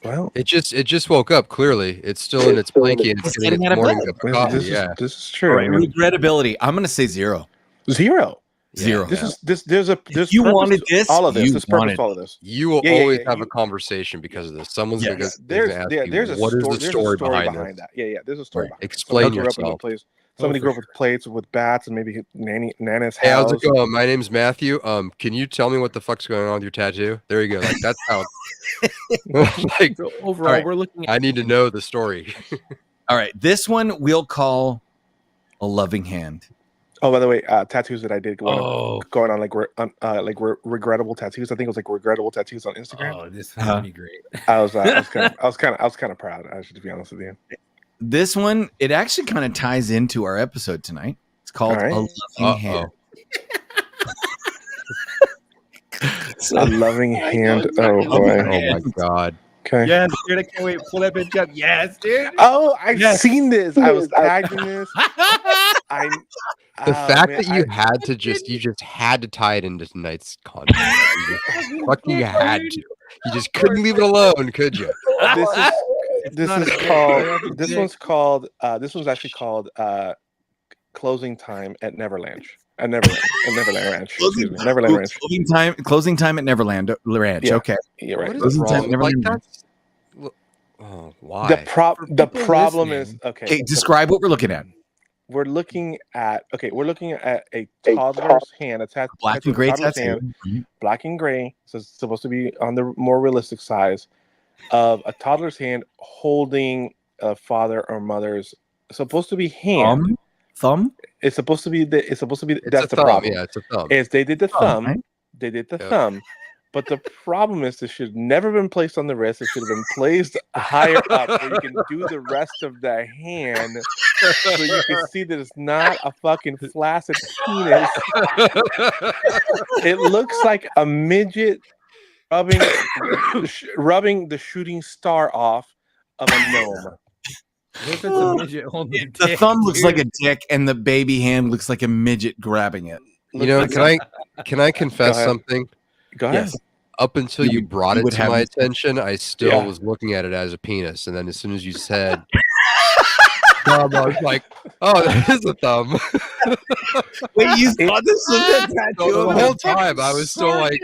F: Well,
B: It just woke up. Clearly, it's still in its blankie and it's
C: It's
B: getting
C: getting
B: its
C: out of
B: morning
C: bed.
B: cup of coffee. Yeah,
F: this is true.
C: All right.
F: I mean,
C: Regrettability. I'm going to say 0.
F: 0.
C: Zero.
F: This is there's
C: you
F: purpose
C: wanted
F: to
C: this,
F: all of this.
C: you
F: There's purpose
C: wanted
F: to all of this.
B: you will
F: Yeah,
B: always
F: yeah,
B: have
F: you-
B: a conversation because of this. Someone's
C: Yes.
B: gonna ask
F: There's
B: you,
F: a
B: what is
F: story,
B: the story behind
F: behind
B: this?
F: that. Yeah, there's a story
C: Right.
F: behind it.
B: Explain
F: Somebody grew up in a
B: yourself.
F: place. Somebody
D: for
F: grew up with plates with bats and maybe Nana's
B: Hey, how's
F: house.
B: it going? My name's Matthew. Can you tell me what the fuck's going on with your tattoo? There you go. Like that's how. Like
D: So overall,
C: right.
D: we're looking at
B: I need to know the story.
C: All right. This one we'll call a loving hand.
F: Oh, by the way, tattoos that I did going on regrettable tattoos. I think it was like regrettable tattoos on Instagram.
D: Oh, this is gonna be great.
F: I was kind of proud, actually, to be honest with you.
C: This one, it actually kind of ties into our episode tonight. It's called
F: All right.
C: A Loving Hand.
F: A loving hand. Oh boy.
B: Oh my god.
F: Okay.
D: Yes, dude, I can't wait. Pull that bitch up. Yes, dude.
F: Oh, I've
D: Yes.
F: seen this. I was tagging this.
B: The fact that you just had to tie it into tonight's content. You just fucking had to. You just couldn't leave it alone, could you?
F: this one's actually called Closing Time at Neverland. At Neverland Ranch. Excuse me. Neverland Ranch.
C: Closing time at Neverland Ranch.
F: Yeah.
C: Okay.
F: Yeah, right.
B: What is
C: Closing time
B: wrong?
C: never
B: Like
C: ended.
B: that's. Oh, why?
F: The
D: people
F: problem
D: listening.
F: is okay.
C: Okay, describe what we're looking at.
F: We're looking at a toddler's hand, a
C: Black and gray
F: toddler's
C: tattoo.
F: hand, black and gray. So it's supposed to be on the more realistic size of a toddler's hand holding a father or mother's. It's supposed to be hand.
C: Thumb.
F: It's supposed to be that's
B: It's
F: the
B: a thumb.
F: problem.
B: Yeah, it's a thumb.
F: Is they did the thumb.
C: right?
F: They did the
B: Yep.
F: thumb. But the problem is, this should have never been placed on the wrist. It should have been placed higher up where you can do the rest of the hand so you can see that it's not a fucking flaccid penis. It looks like a midget rubbing the shooting star off of a gnome.
D: What if it's a midget holding a
C: The
D: dick,
C: thumb looks
D: dude?
C: like a dick, and the baby hand looks like a midget grabbing it.
B: You know,
F: Looks like
B: can I confess
F: ahead.
B: something?
F: Go ahead.
C: Yes.
B: Up until
C: You
B: you
C: would-
B: brought
C: you
B: it
C: would
B: to
C: have
B: my
C: this-
B: attention, I still
F: Yeah.
B: was looking at it as a penis. And then as soon as you said thumb, I was like, oh, that is a thumb.
C: Wait, you saw this was a
B: So
C: tattoo
B: the
C: of
B: whole
C: a-
B: time I was still like,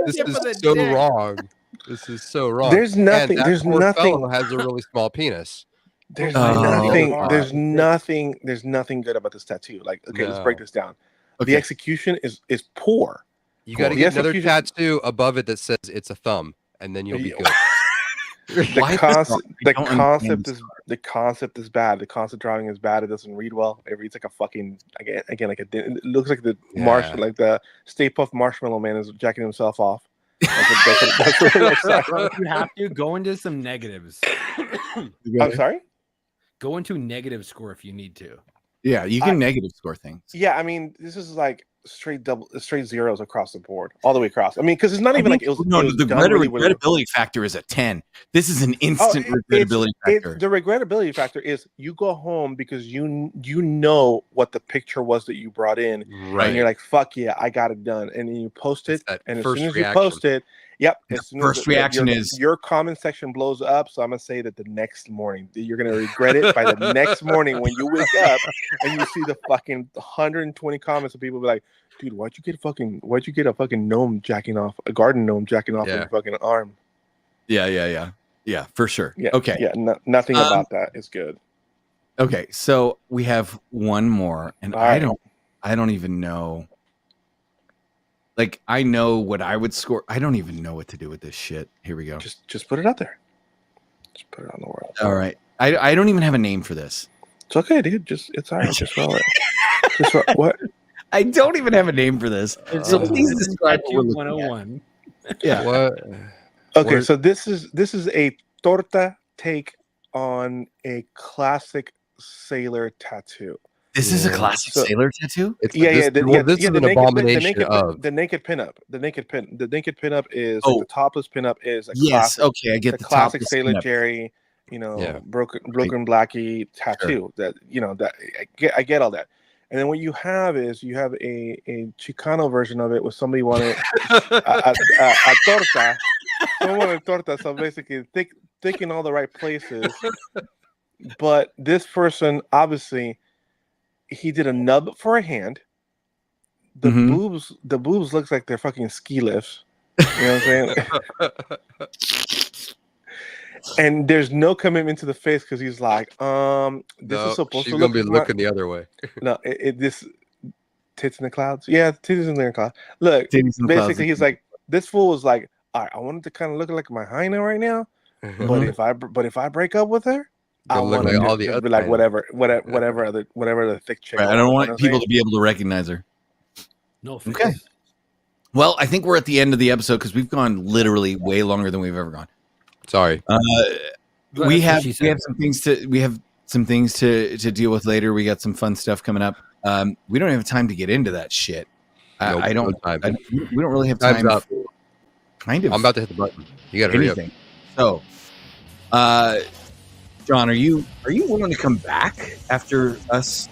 B: this is so wrong. This is so wrong.
F: There's nothing-
B: And that
F: there's
B: poor
F: nothing-
B: fellow has a really small penis.
F: There's
C: Oh.
F: there's nothing good about this tattoo. Like, okay, let's
B: No.
F: break this down.
C: Okay.
F: The execution is poor.
B: You got to
F: The
B: get another
F: execution-
B: tattoo above it that says it's a thumb, and then you'll be good.
C: Why
F: The
C: is this
F: concept,
C: wrong? I
F: the
C: don't
F: concept
C: understand
F: is the concept is bad. The concept drawing is bad. It doesn't read well. It reads like a fucking again like it looks like the
B: Yeah.
F: like the Stay Puft Marshmallow Man is jacking himself off. That's what it looks like.
D: Bro, if you have to go into some negatives.
F: I'm sorry.
D: Go into negative score if you need to.
C: Yeah, you can negative score things.
F: Yeah, I mean, this is like straight zeros across the board, all the way across. I mean, because it's not even like it was.
C: No,
F: it was
C: the
F: done really well.
C: regrettability factor is a 10. This is an instant regrettability factor.
F: The regrettability factor is you go home because you know what the picture was that you brought in, and you're like, "Fuck yeah, I got it done," and then you post it,
B: It's that
F: and as
B: first
F: soon as you
B: reaction.
F: post it, yep,
C: The
F: as soon
C: first
F: as
C: reaction is-
F: your comment section blows up. So I'm gonna say that the next morning you're gonna regret it by the next morning when you wake up and you see the fucking 120 comments of people be like, dude, why'd you get a fucking gnome jacking off, a garden gnome jacking off your fucking arm?
C: Yeah, for sure.
F: Yeah.
C: Okay.
F: Yeah. Nothing about that is good.
C: Okay. So we have one more, and I don't even know. Like, I know what I would score. I don't even know what to do with this shit. Here we go.
F: Just put it out there. Just put it on the world.
C: All right. I don't even have a name for this.
F: It's okay, dude. It's all right. Just roll it. Just roll, what?
C: I don't even have a name for this. So please describe what we're looking at.
D: 101.
C: Yeah.
B: What?
F: Okay, so this is a torta take on a classic sailor tattoo.
C: This is a classic sailor tattoo?
B: This is an abomination of
F: the naked pinup. The naked pinup is the topless pinup is a classic,
C: okay, I get the
F: classic
C: topless
F: Sailor
C: pinup.
F: Jerry, broken blackie tattoo. Sure. That I get all that. And then what you have is you have a Chicano version of it where somebody wanted a torta. Someone wanted a torta, so basically thick in all the right places. But this person obviously he did a nub for a hand. The boobs looks like they're fucking ski lifts. You know what I'm saying? And there's no commitment to the face because he's like, this is supposed to look.
B: She's gonna be looking the other way.
F: No, this tits in the clouds. Yeah, titties in the clouds. Look, basically, he's like, this fool was like, all right, I wanted to kind of look like my hyena right now, but if I break up with her, I want to all the other, be like whatever the thick chick.
C: Right, I don't want people to be able to recognize her.
D: No.
C: Okay. Well, I think we're at the end of the episode because we've gone literally way longer than we've ever gone.
B: Sorry.
C: We have some things to deal with later. We got some fun stuff coming up. We don't have time to get into that shit.
B: Nope,
C: we don't really have time. Kind of.
B: I'm about to hit the button. You got to hurry up.
C: So, John, are you willing to come back after us?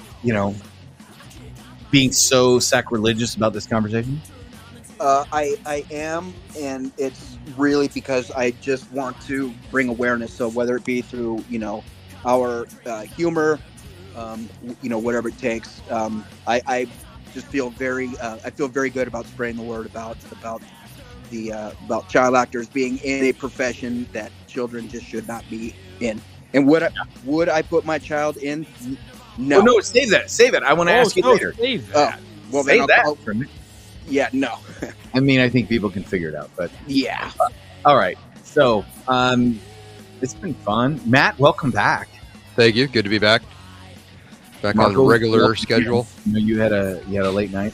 C: Being so sacrilegious about this conversation.
E: I am, and it's really because I just want to bring awareness. So whether it be through, our humor, whatever it takes, I just feel I feel very good about spreading the word about child actors being in a profession that children just should not be in. And would I put my child in? No.
C: Oh, no, save that. I want to ask you later.
D: Save that.
E: Well,
C: save that.
E: Yeah, no.
C: I mean, I think people can figure it out, but
E: yeah.
C: All right. So, it's been fun. Matt, welcome back.
B: Thank you. Good to be back. Marco, on the regular schedule.
C: You had a late night.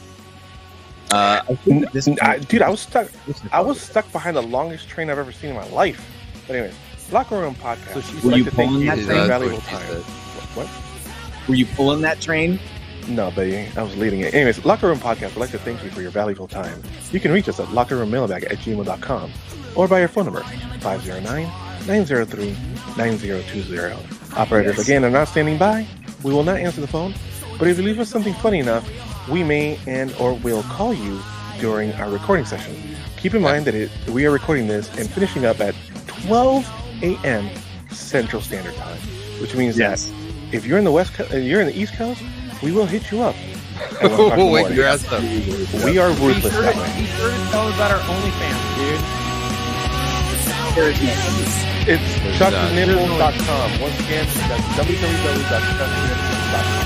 F: Dude, I was stuck. I was stuck behind the longest train I've ever seen in my life. But anyways, Locker Room Podcast.
C: So she's like, pulling that train?
F: Valuable time. What?
C: Were you pulling that train?
F: No, baby. I was leading it. Anyways, Locker Room Podcast would like to thank you for your valuable time. You can reach us at lockerroommailbag@gmail.com or by your phone number, 509-903-9020. Operators, again, are not standing by. We will not answer the phone, but if you leave us something funny enough, we may or will call you during our recording session. Keep in mind that we are recording this and finishing up at 12 a.m. Central Standard Time, which means that if you're in the you're in the East Coast, we will hit you up.
B: We'll wake your ass up.
F: We are ruthless that way.
D: Be sure to tell us about our OnlyFans, dude.
F: It's chucknipples.com. Once again, that's www.chucknipples.com.